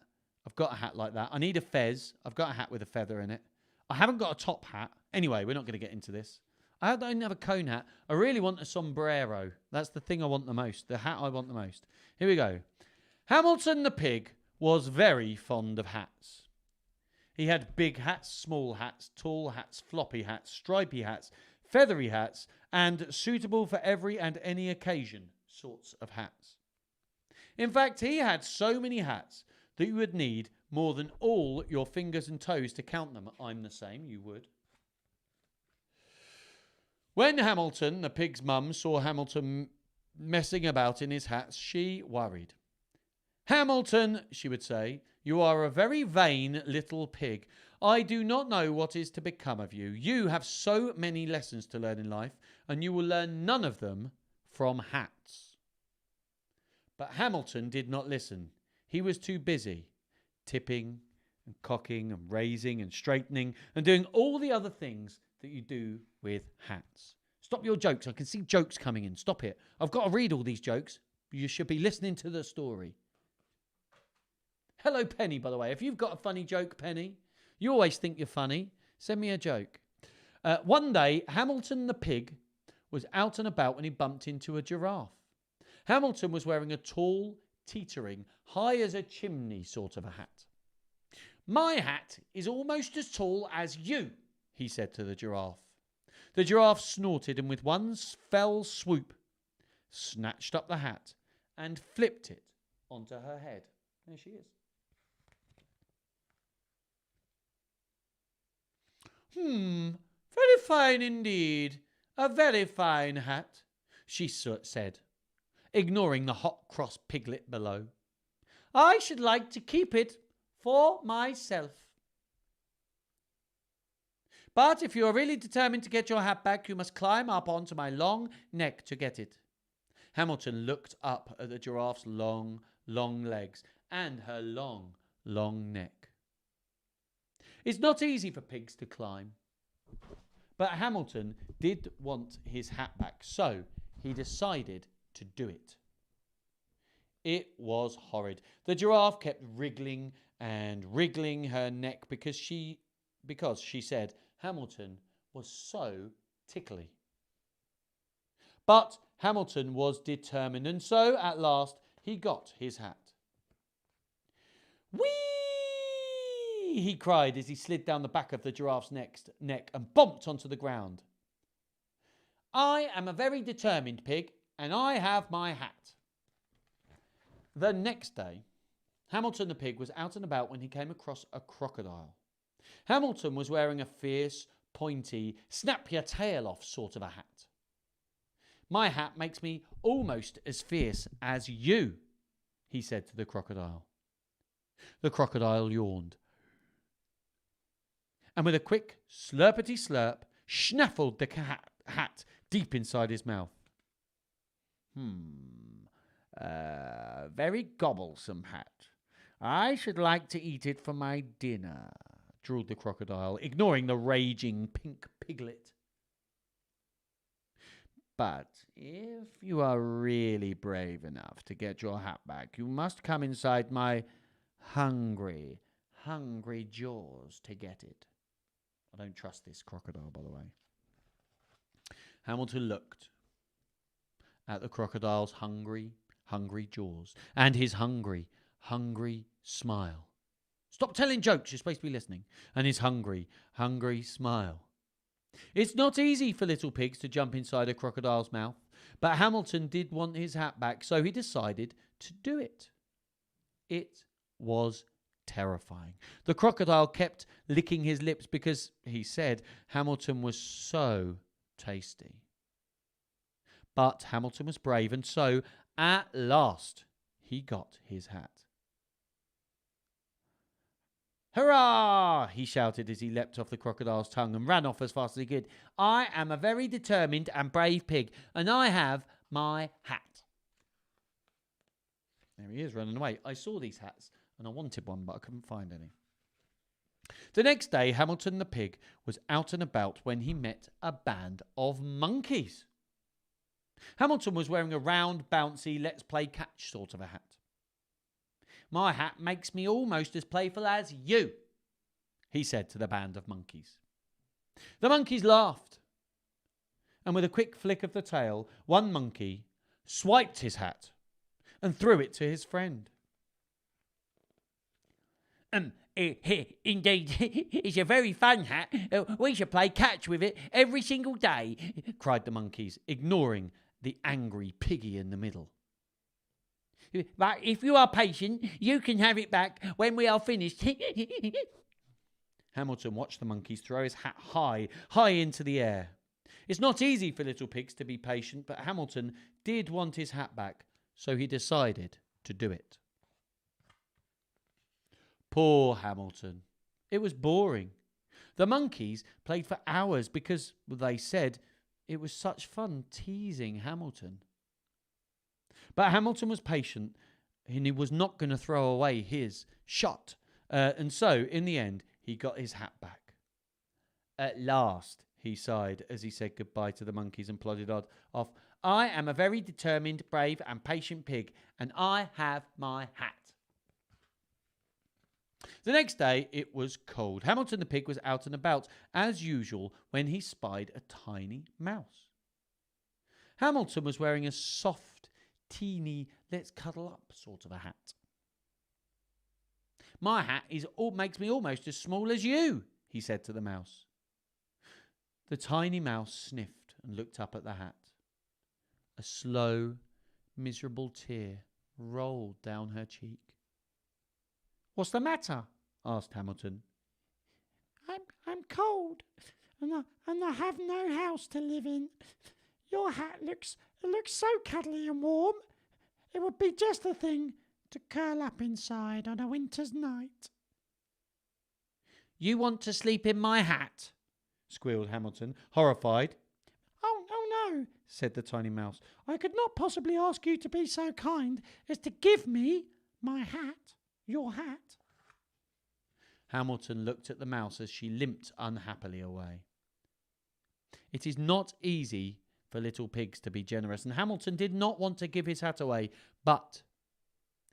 A: I've got a hat like that. I need a fez. I've got a hat with a feather in it. I haven't got a top hat. Anyway, we're not going to get into this. I don't have a cone hat. I really want a sombrero. That's the thing I want the most. The hat I want the most. Here we go. Hamilton the pig was very fond of hats. He had big hats, small hats, tall hats, floppy hats, stripy hats, feathery hats, and suitable for every and any occasion sorts of hats. In fact, he had so many hats that you would need more than all your fingers and toes to count them. I'm the same, you would. When Hamilton, the pig's mum, saw Hamilton messing about in his hats, she worried. Hamilton, she would say, you are a very vain little pig. I do not know what is to become of you. You have so many lessons to learn in life, and you will learn none of them from hats. But Hamilton did not listen. He was too busy tipping and cocking and raising and straightening and doing all the other things that you do with hats. Stop your jokes. I can see jokes coming in. Stop it. I've got to read all these jokes. You should be listening to the story. Hello, Penny, by the way. If you've got a funny joke, Penny, you always think you're funny. Send me a joke. One day, Hamilton the pig was out and about when he bumped into a giraffe. Hamilton was wearing a tall, teetering, high as a chimney sort of a hat. My hat is almost as tall as you, he said to the giraffe. The giraffe snorted and with one fell swoop snatched up the hat and flipped it onto her head. There she is. Very fine indeed. A very fine hat. she said, ignoring the hot, cross piglet below. I should like to keep it for myself. But if you are really determined to get your hat back, you must climb up onto my long neck to get it. Hamilton looked up at the giraffe's long, long legs and her long, long neck. It's not easy for pigs to climb. But Hamilton did want his hat back, so he decided to do it. It was horrid. The giraffe kept wriggling and wriggling her neck because she said Hamilton was so tickly. But Hamilton was determined, and so at last he got his hat. Whee! He cried as he slid down the back of the giraffe's neck and bumped onto the ground. I am a very determined pig, and I have my hat. The next day, Hamilton the pig was out and about when he came across a crocodile. Hamilton was wearing a fierce, pointy, snap your tail off sort of a hat. My hat makes me almost as fierce as you, he said to the crocodile. The crocodile yawned, and with a quick slurpity slurp, snaffled the hat deep inside his mouth. Very gobblesome hat. I should like to eat it for my dinner, drawled the crocodile, ignoring the raging pink piglet. But if you are really brave enough to get your hat back, you must come inside my hungry, hungry jaws to get it. I don't trust this crocodile, by the way. Hamilton looked at the crocodile's hungry, hungry jaws and his hungry, hungry smile. Stop telling jokes, you're supposed to be listening. And his hungry, hungry smile. It's not easy for little pigs to jump inside a crocodile's mouth, but Hamilton did want his hat back, so he decided to do it. It was terrifying. The crocodile kept licking his lips because, he said, Hamilton was so tasty. But Hamilton was brave, and so, at last, he got his hat. Hurrah! He shouted as he leapt off the crocodile's tongue and ran off as fast as he could. I am a very determined and brave pig, and I have my hat. There he is, running away. I saw these hats, and I wanted one, but I couldn't find any. The next day, Hamilton the pig was out and about when he met a band of monkeys. Hamilton was wearing a round, bouncy, let's play catch sort of a hat. My hat makes me almost as playful as you, he said to the band of monkeys. The monkeys laughed, and with a quick flick of the tail, one monkey swiped his hat and threw it to his friend. Indeed, it's a very fun hat. We should play catch with it every single day, cried the monkeys, ignoring the angry piggy in the middle. But if you are patient, you can have it back when we are finished. Hamilton watched the monkeys throw his hat high into the air. It's not easy for little pigs to be patient, but Hamilton did want his hat back, so he decided to do it. Poor Hamilton. It was boring. The monkeys played for hours because, they said, it was such fun teasing Hamilton. But Hamilton was patient, and he was not going to throw away his shot. And so, in the end, he got his hat back. At last, he sighed as he said goodbye to the monkeys and plodded off. I am a very determined, brave, and patient pig, and I have my hat. The next day, it was cold. Hamilton the pig was out and about, as usual, when he spied a tiny mouse. Hamilton was wearing a soft, teeny, let's cuddle up sort of a hat. My hat makes me almost as small as you, he said to the mouse. The tiny mouse sniffed and looked up at the hat. A slow, miserable tear rolled down her cheek. What's the matter? Asked Hamilton. I'm cold, and I have no house to live in.
B: Your hat looks so cuddly and warm. It would be just the thing to curl up inside on a winter's night.
A: You want to sleep in my hat? Squealed Hamilton, horrified.
B: Oh no, said the tiny mouse. I could not possibly ask you to be so kind as to give me my hat, your hat.
A: Hamilton looked at the mouse as she limped unhappily away. It is not easy for little pigs to be generous, and Hamilton did not want to give his hat away, but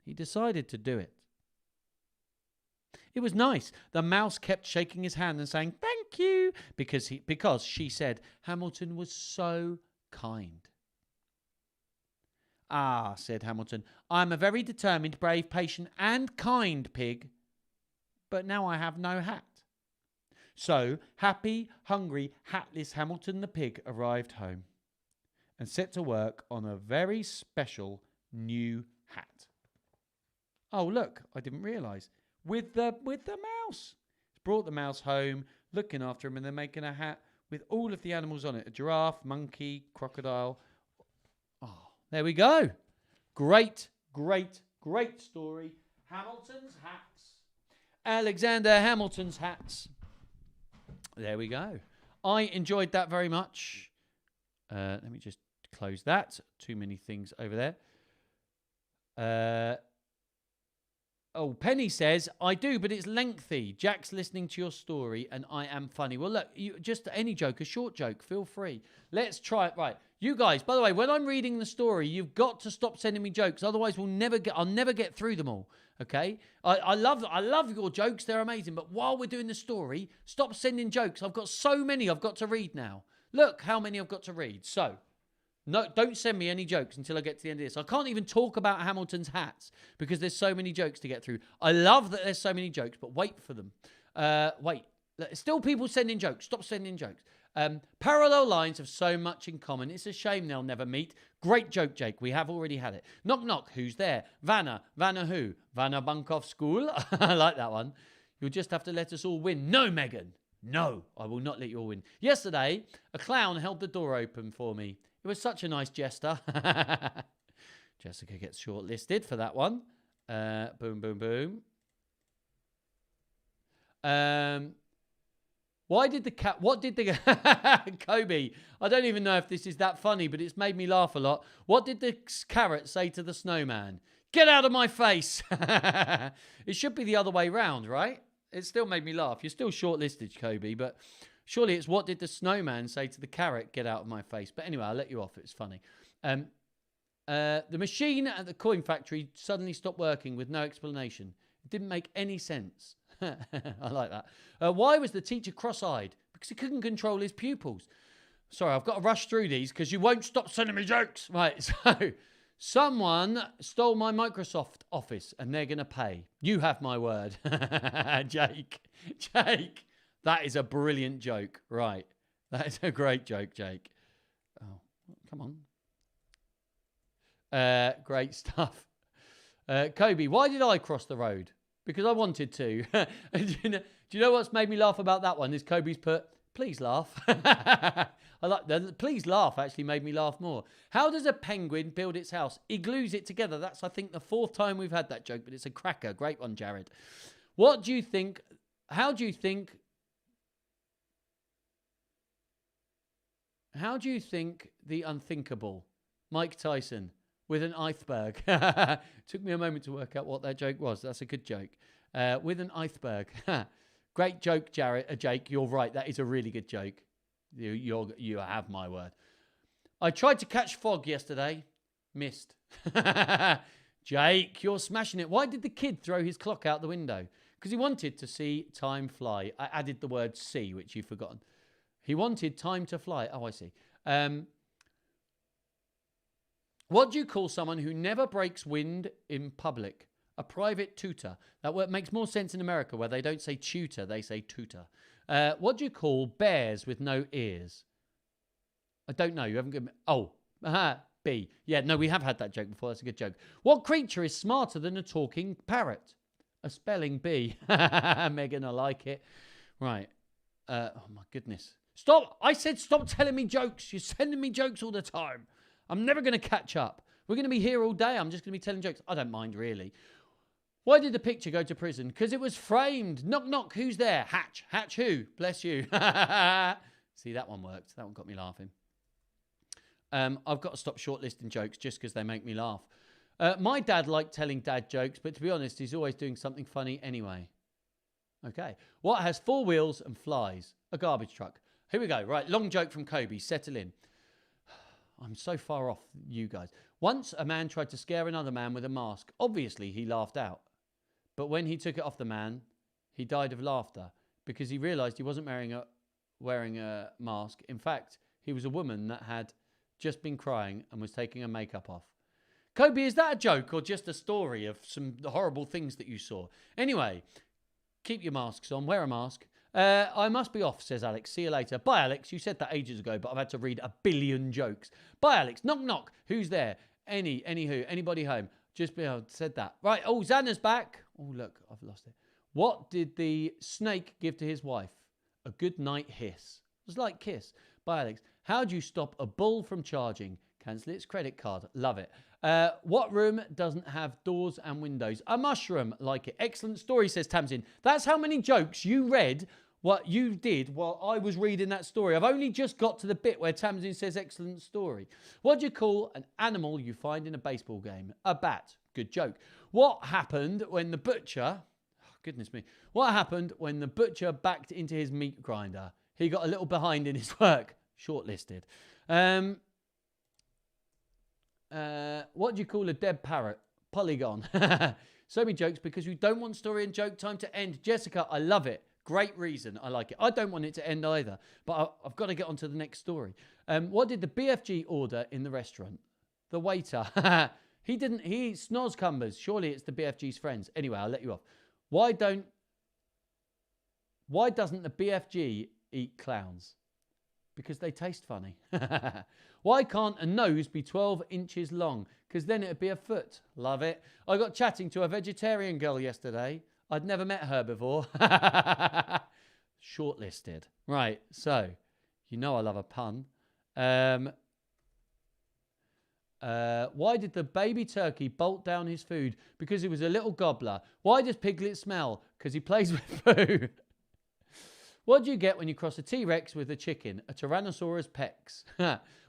A: he decided to do it. It was nice. The mouse kept shaking his hand and saying, "Thank you," because she said Hamilton was so kind. "Ah," said Hamilton, "I am a very determined, brave, patient, and kind pig, but now I have no hat." So, happy, hungry, hatless Hamilton the pig arrived home and set to work on a very special new hat. Oh, look, I didn't realise. With the mouse. He's brought the mouse home, looking after him, and they're making a hat with all of the animals on it. A giraffe, monkey, crocodile. Oh, there we go. Great, great, great story. Hamilton's hats. Alexander Hamilton's hats. There we go. I enjoyed that very much. Let me just close that. Too many things over there. Oh, Penny says, "I do, but it's lengthy. Jack's listening to your story and I am funny." Well, look, just any joke, a short joke, feel free. Let's try it. Right. You guys, by the way, when I'm reading the story, you've got to stop sending me jokes. Otherwise, I'll never get through them all. Okay? I love your jokes. They're amazing. But while we're doing the story, stop sending jokes. I've got so many I've got to read now. Look how many I've got to read. So, no, don't send me any jokes until I get to the end of this. I can't even talk about Hamilton's hats because there's so many jokes to get through. I love that there's so many jokes, but wait for them. Wait. Still people sending jokes. Stop sending jokes. Parallel lines have so much in common. It's a shame they'll never meet. Great joke, Jake. We have already had it. Knock, knock. Who's there? Vanna. Vanna who? Vanna Bunkoff School? I like that one. You'll just have to let us all win. No, Megan. No, I will not let you all win. Yesterday, a clown held the door open for me. It was such a nice jester. Jessica gets shortlisted for that one. Boom, boom, boom. What did the Kobe, I don't even know if this is that funny, but it's made me laugh a lot. What did the carrot say to the snowman? "Get out of my face." It should be the other way round, right? It still made me laugh. You're still shortlisted, Kobe, but surely it's what did the snowman say to the carrot? "Get out of my face." But anyway, I'll let you off. It's funny. The machine at the coin factory suddenly stopped working with no explanation. It didn't make any sense. I like that. Why was the teacher cross-eyed? Because he couldn't control his pupils. Sorry, I've got to rush through these because you won't stop sending me jokes. Right, so someone stole my Microsoft Office and they're going to pay. You have my word. Jake, that is a brilliant joke. Right, that is a great joke, Jake. Oh, come on. Great stuff. Kobe, why did I cross the road? Because I wanted to. Do you know what's made me laugh about that one? Is Kobe's put, "Please laugh." I like that. "Please laugh" actually made me laugh more. How does a penguin build its house? He glues it together. That's, I think, the 4th time we've had that joke, but it's a cracker. Great one, Jared. What do you think? How do you think the unthinkable? Mike Tyson. With an iceberg. Took me a moment to work out what that joke was. That's a good joke. With an iceberg. Great joke, Jake. You're right. That is a really good joke. You have my word. I tried to catch fog yesterday. Missed. Jake, you're smashing it. Why did the kid throw his clock out the window? Because he wanted to see time fly. I added the word see, which you've forgotten. He wanted time to fly. Oh, I see. What do you call someone who never breaks wind in public? A private tutor. That word makes more sense in America where they don't say tutor, they say tutor. What do you call bears with no ears? I don't know. You haven't given me... Oh, B. Yeah, no, we have had that joke before. That's a good joke. What creature is smarter than a talking parrot? A spelling bee. Megan, I like it. Right. Oh, my goodness. Stop. I said stop telling me jokes. You're sending me jokes all the time. I'm never going to catch up. We're going to be here all day. I'm just going to be telling jokes. I don't mind, really. Why did the picture go to prison? Because it was framed. Knock, knock. Who's there? Hatch. Hatch who? Bless you. See, that one worked. That one got me laughing. I've got to stop shortlisting jokes just because they make me laugh. My dad liked telling dad jokes, but to be honest, he's always doing something funny anyway. Okay. What has 4 wheels and flies? A garbage truck. Here we go. Right. Long joke from Kobe. Settle in. I'm so far off you guys. Once a man tried to scare another man with a mask. Obviously, he laughed out. But when he took it off the man, he died of laughter because he realized he wasn't wearing a mask. In fact, he was a woman that had just been crying and was taking her makeup off. Kobe, is that a joke or just a story of some horrible things that you saw? Anyway, keep your masks on. Wear a mask. I must be off, says Alex. See you later. Bye, Alex. You said that ages ago, but I've had to read a billion jokes. Bye, Alex. Knock, knock. Who's there? Anywho. Anybody home? Just said that. Right. Oh, Xana's back. Oh, look. I've lost it. What did the snake give to his wife? A good night hiss. It was like kiss. Bye, Alex. How do you stop a bull from charging? Cancel its credit card. Love it. What room doesn't have doors and windows? A mushroom. Like it. Excellent story, says Tamsin. That's how many jokes you read. What you did while I was reading that story. I've only just got to the bit where Tamsin says excellent story. What do you call an animal you find in a baseball game? A bat. Good joke. What happened when the butcher... Oh, goodness me. What happened when the butcher backed into his meat grinder? He got a little behind in his work. Shortlisted. What do you call a dead parrot? Polygon. So many jokes because we don't want story and joke time to end. Jessica, I love it. Great reason. I like it. I don't want it to end either, but I've got to get on to the next story. What did the BFG order in the restaurant? The waiter. He eats snozcumbers. Surely it's the BFG's friends. Anyway, I'll let you off. Why doesn't the BFG eat clowns? Because they taste funny. Why can't a nose be 12 inches long? Because then it'd be a foot. Love it. I got chatting to a vegetarian girl yesterday. I'd never met her before. Shortlisted. Right, so, you know I love a pun. Why did the baby turkey bolt down his food? Because he was a little gobbler. Why does Piglet smell? Because he plays with food. What do you get when you cross a T-Rex with a chicken? A Tyrannosaurus Pex.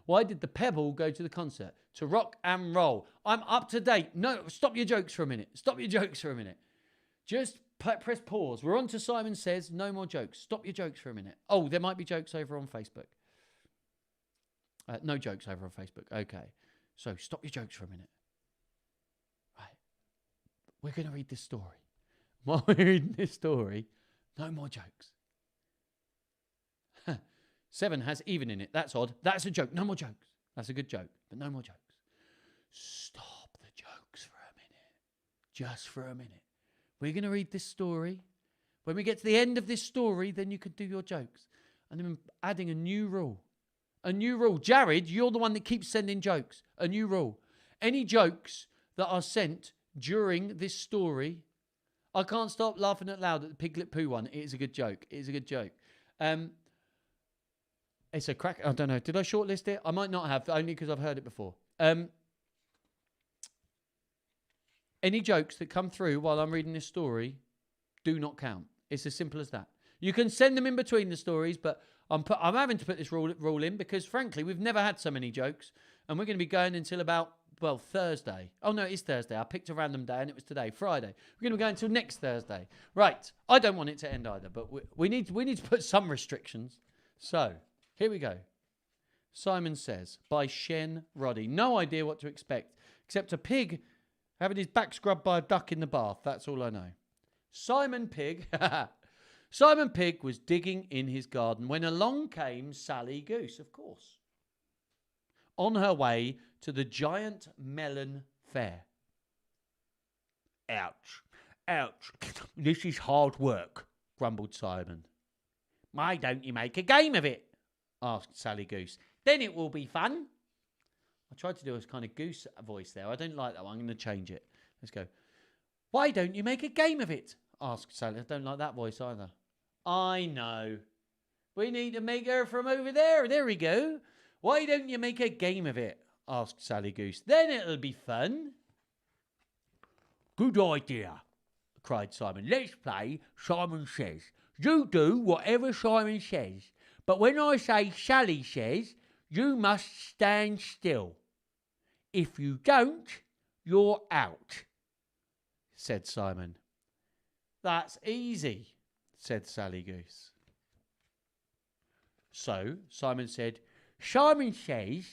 A: Why did the Pebble go to the concert? To rock and roll. I'm up to date. No, stop your jokes for a minute. Just press pause. We're on to Simon Says. No more jokes. Stop your jokes for a minute. Oh, there might be jokes over on Facebook. No jokes over on Facebook. Okay. So stop your jokes for a minute. Right. We're going to read this story. While we're reading this story, no more jokes. 7 has even in it. That's odd. That's a joke. No more jokes. That's a good joke, but no more jokes. Stop the jokes for a minute. Just for a minute. We're going to read this story. When we get to the end of this story, then you can do your jokes. And I'm adding a new rule. A new rule. Jared, you're the one that keeps sending jokes. A new rule. Any jokes that are sent during this story, I can't stop laughing out loud at the Piglet Poo one. It is a good joke. It's a crack. I don't know. Did I shortlist it? I might not have, only because I've heard it before. Any jokes that come through while I'm reading this story do not count. It's as simple as that. You can send them in between the stories, but I'm having to put this rule in because, frankly, we've never had so many jokes, and we're going to be going until about, Thursday. Oh, no, it is Thursday. I picked a random day, and it was today, Friday. We're going to be going until next Thursday. Right. I don't want it to end either, but we need to put some restrictions. So, here we go. Simon Says, by Shen Roddy. No idea what to expect, except a pig having his back scrubbed by a duck in the bath. That's all I know. Simon Pig was digging in his garden when along came Sally Goose, of course, on her way to the giant melon fair. Ouch. This is hard work, grumbled Simon. Why don't you make a game of it? Asked Sally Goose. Then it will be fun. I tried to do a kind of goose voice there. I don't like that one. I'm going to change it. Let's go. Why don't you make a game of it? Asked Sally. I don't like that voice either. I know. We need to make her from over there. There we go. Why don't you make a game of it? Asked Sally Goose. Then it'll be fun. Good idea, cried Simon. Let's play Simon Says. You do whatever Simon says, but when I say Sally says, you must stand still. If you don't, you're out, said Simon. That's easy, said Sally Goose. So Simon said, Simon says,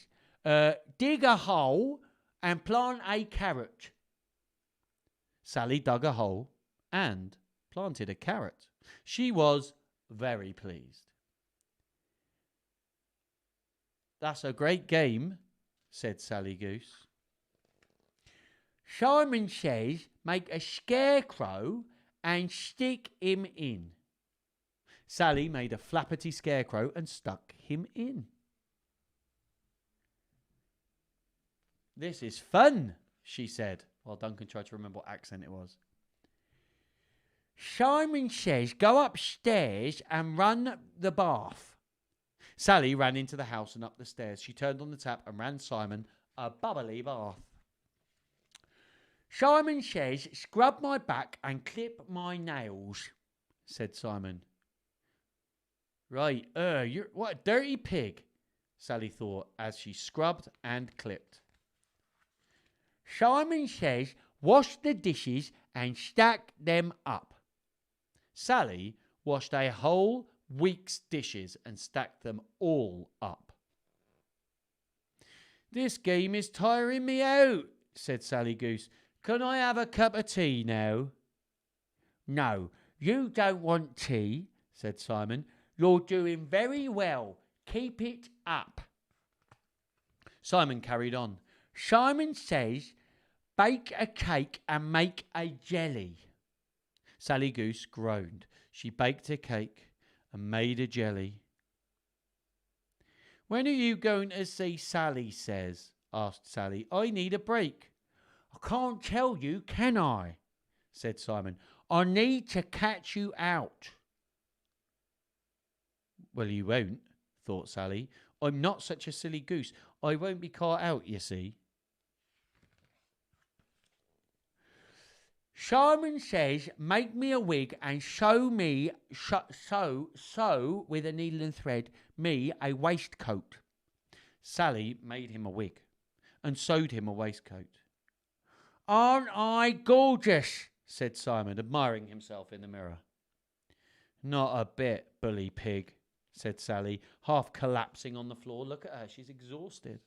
A: dig a hole and plant a carrot. Sally dug a hole and planted a carrot. She was very pleased. That's a great game, said Sally Goose. Simon says, make a scarecrow and stick him in. Sally made a flappity scarecrow and stuck him in. This is fun, she said, while Duncan tried to remember what accent it was. Simon says, go upstairs and run the bath. Sally ran into the house and up the stairs. She turned on the tap and ran Simon a bubbly bath. Simon says, scrub my back and clip my nails, said Simon. Right, you're what a dirty pig, Sally thought as she scrubbed and clipped. Simon says, wash the dishes and stack them up. Sally washed a whole week's dishes and stacked them all up. This game is tiring me out, said Sally Goose. Can I have a cup of tea now? No, you don't want tea, said Simon. You're doing very well. Keep it up. Simon carried on. Simon says, bake a cake and make a jelly. Sally Goose groaned. She baked a cake and made a jelly. When are you going to see Sally Says? Asked Sally. I need a break. I can't tell you, can I? Said Simon. I need to catch you out. Well, you won't, thought Sally. I'm not such a silly goose. I won't be caught out, you see. Simon says, make me a wig and sew with a needle and thread me a waistcoat. Sally made him a wig and sewed him a waistcoat. Aren't I gorgeous? Said Simon, admiring himself in the mirror. Not a bit, bully pig, said Sally, half collapsing on the floor. Look at her, she's exhausted.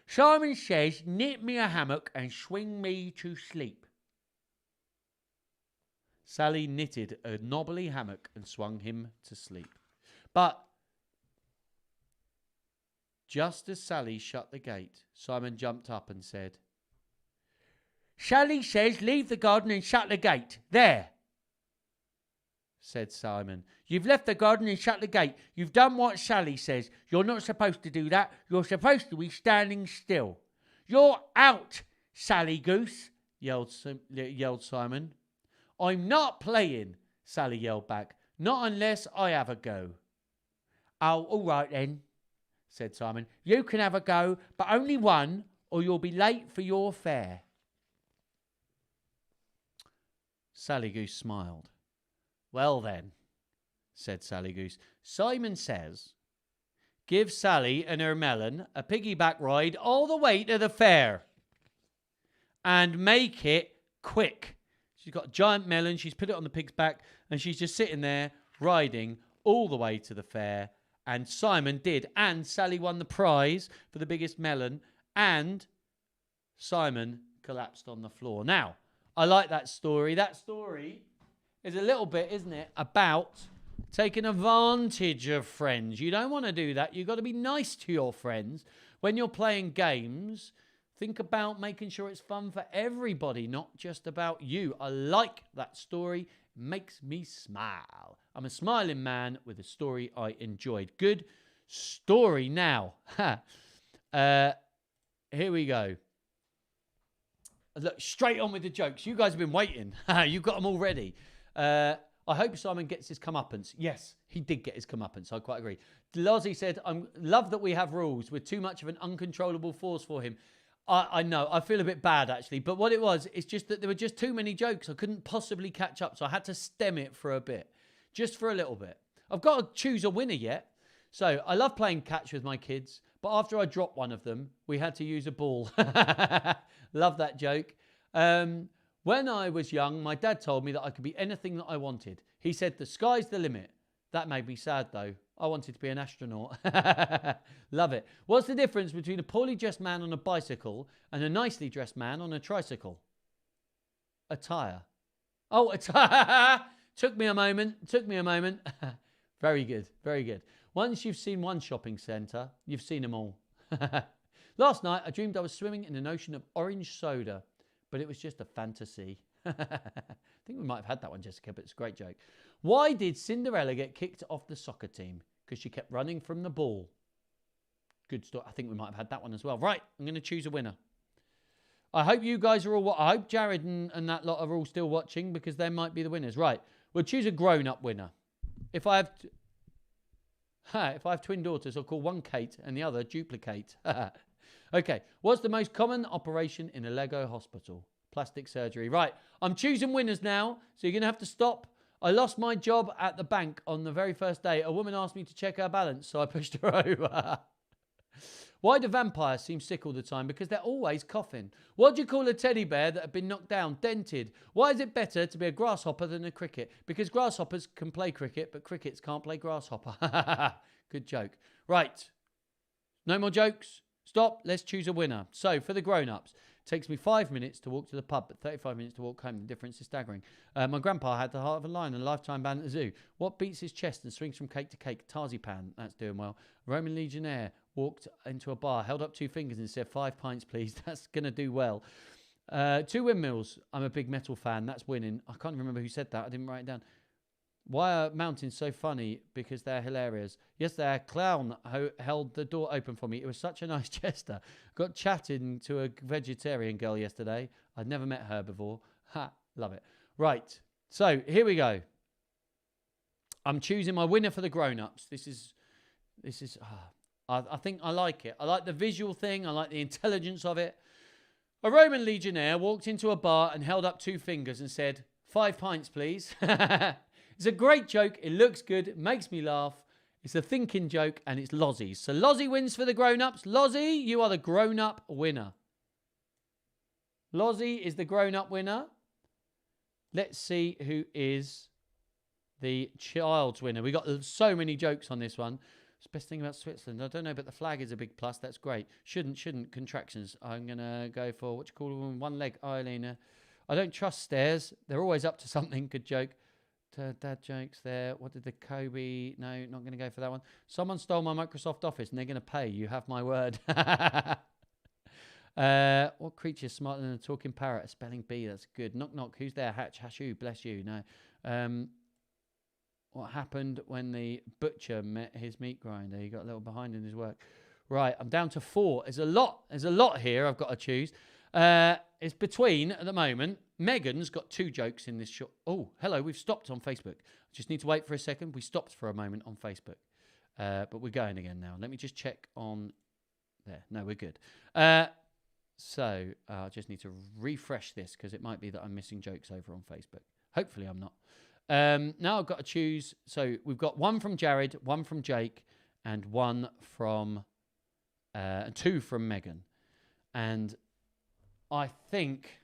A: Simon says, knit me a hammock and swing me to sleep. Sally knitted a knobbly hammock and swung him to sleep. But just as Sally shut the gate, Simon jumped up and said, Sally says, leave the garden and shut the gate. There, said Simon. You've left the garden and shut the gate. You've done what Sally says. You're not supposed to do that. You're supposed to be standing still. You're out, Sally Goose, yelled Simon. I'm not playing, Sally yelled back. Not unless I have a go. Oh, all right then, said Simon. You can have a go, but only one, or you'll be late for your fare. Sally Goose smiled. Well then, said Sally Goose, Simon says, give Sally and her melon a piggyback ride all the way to the fair. And make it quick. She's got a giant melon, she's put it on the pig's back, and she's just sitting there riding all the way to the fair. And Simon did, and Sally won the prize for the biggest melon, and Simon collapsed on the floor. Now, I like that story. That story is a little bit, isn't it, about taking advantage of friends. You don't want to do that. You've got to be nice to your friends. When you're playing games, think about making sure it's fun for everybody, not just about you. I like that story. It makes me smile. I'm a smiling man with a story I enjoyed. Good story. Now, here we go. Look, straight on with the jokes. You guys have been waiting. You've got them all ready. I hope Simon gets his comeuppance. Yes, he did get his comeuppance. I quite agree. Lozzie said, I love that we have rules. We're too much of an uncontrollable force for him. I know. I feel a bit bad, actually. But what it was, it's just that there were just too many jokes. I couldn't possibly catch up. So I had to stem it for a bit. Just for a little bit. I've got to choose a winner yet. So I love playing catch with my kids. But after I dropped one of them, we had to use a ball. Love that joke. When I was young, my dad told me that I could be anything that I wanted. He said, the sky's the limit. That made me sad, though. I wanted to be an astronaut. Love it. What's the difference between a poorly dressed man on a bicycle and a nicely dressed man on a tricycle? A tyre. Oh, a tyre. Took me a moment. Very good. Very good. Once you've seen one shopping centre, you've seen them all. Last night, I dreamed I was swimming in an ocean of orange soda, but it was just a fantasy. I think we might have had that one, Jessica, but it's a great joke. Why did Cinderella get kicked off the soccer team? Because she kept running from the ball. Good story. I think we might have had that one as well. Right, I'm going to choose a winner. I hope you guys are all... I hope Jared and that lot are all still watching because they might be the winners. Right, we'll choose a grown-up winner. If I have twin daughters, I'll call one Kate and the other Duplicate. Okay, what's the most common operation in a Lego hospital? Plastic surgery. Right, I'm choosing winners now, so you're going to have to stop. I lost my job at the bank on the very first day. A woman asked me to check her balance, so I pushed her over. Why do vampires seem sick all the time? Because they're always coughing. What do you call a teddy bear that had been knocked down, dented? Why is it better to be a grasshopper than a cricket? Because grasshoppers can play cricket, but crickets can't play grasshopper. Good joke. Right. No more jokes. Stop. Let's choose a winner. So, for the grown-ups, it takes me 5 minutes to walk to the pub, but 35 minutes to walk home. The difference is staggering. My grandpa had the heart of a lion and a lifetime ban at the zoo. What beats his chest and swings from cake to cake? Tarzipan. That's doing well. Roman legionnaire walked into a bar, held up 2 fingers and said, 5 pints, please. That's going to do well. 2 windmills. I'm a big metal fan. That's winning. I can't remember who said that. I didn't write it down. Why are mountains so funny? Because they're hilarious. Yesterday, a clown held the door open for me. It was such a nice gesture. Got chatting to a vegetarian girl yesterday. I'd never met her before. Ha, love it. Right. So, here we go. I'm choosing my winner for the grown-ups. This is... I think I like it. I like the visual thing. I like the intelligence of it. A Roman legionnaire walked into a bar and held up 2 fingers and said, 5 pints, please. It's a great joke. It looks good. It makes me laugh. It's a thinking joke, and it's Lozzie's. So Lozzie wins for the grown-ups. Lozzie, you are the grown-up winner. Lozzie is the grown-up winner. Let's see who is the child's winner. We got so many jokes on this one. It's the best thing about Switzerland. I don't know, but the flag is a big plus. That's great. Shouldn't. Contractions. I'm going to go for, what you call them? One leg eyeliner. I don't trust stairs. They're always up to something. Good joke. Dad jokes there. What did the Kobe... No, not going to go for that one. Someone stole my Microsoft Office and they're going to pay. You have my word. What creature is smarter than a talking parrot? A spelling bee. That's good. Knock, knock. Who's there? Hatch, hashu. Bless you. No. What happened when the butcher met his meat grinder? He got a little behind in his work. Right, I'm down to 4. There's a lot here I've got to choose. It's between, at the moment, Megan's got 2 jokes in this short... Oh, hello, we've stopped on Facebook. Just need to wait for a second. We stopped for a moment on Facebook. But we're going again now. Let me just check on... There. No, we're good. So, I just need to refresh this because it might be that I'm missing jokes over on Facebook. Hopefully I'm not. Now I've got to choose. So we've got 1 from Jared, 1 from Jake, and 1 from... 2 from Megan. And I think...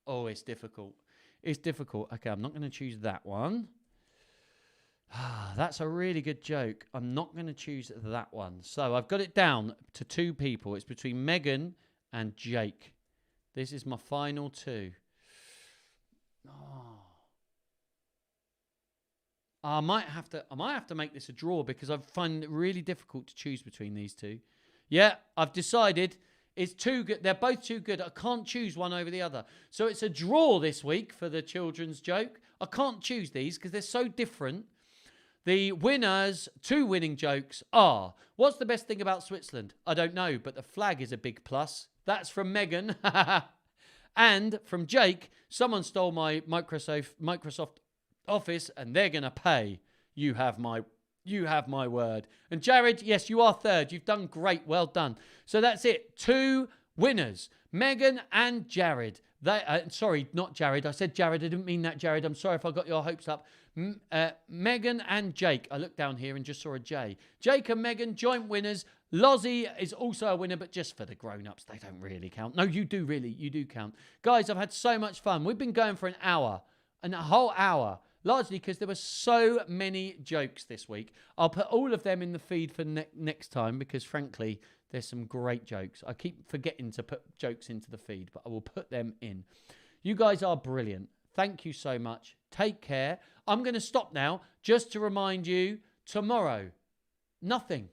A: Oh, it's difficult. It's difficult. Okay, I'm not going to choose that one. That's a really good joke. I'm not going to choose that one. So I've got it down to 2 people. It's between Megan and Jake. This is my final 2. Oh. I might have to make this a draw because I find it really difficult to choose between these 2. Yeah, I've decided it's too good. They're both too good. I can't choose one over the other. So it's a draw this week for the children's joke. I can't choose these because they're so different. The winners, 2 winning jokes are, what's the best thing about Switzerland? I don't know, but the flag is a big plus. That's from Megan. And from Jake, someone stole my Microsoft office and they're going to pay. You have my word. And Jared, yes, you are third. You've done great. Well done. So that's it. 2 winners, Megan and Jared. Sorry, not Jared. I said Jared. I didn't mean that, Jared. I'm sorry if I got your hopes up. Megan and Jake. I looked down here and just saw a J. Jake and Megan, joint winners. Lozzie is also a winner, but just for the grown-ups. They don't really count. No, you do really. You do count. Guys, I've had so much fun. We've been going for an hour, and a whole hour, largely because there were so many jokes this week. I'll put all of them in the feed for next time because, frankly, there's some great jokes. I keep forgetting to put jokes into the feed, but I will put them in. You guys are brilliant. Thank you so much. Take care. I'm going to stop now just to remind you, tomorrow, nothing.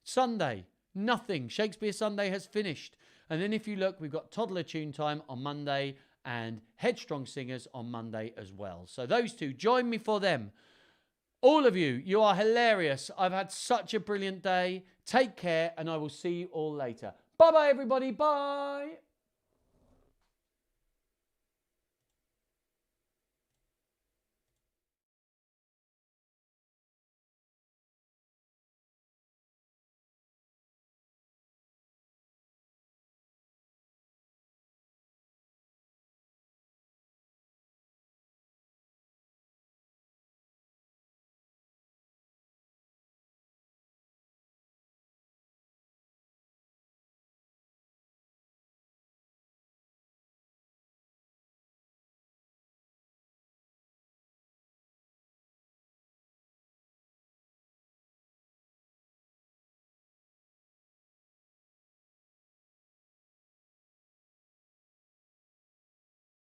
A: Sunday, nothing. Shakespeare Sunday has finished. And then if you look, we've got Toddler Tune Time on Monday and Headstrong Singers on Monday as well. So those two, join me for them. All of you, you are hilarious. I've had such a brilliant day. Take care, and I will see you all later. Bye-bye, everybody. Bye.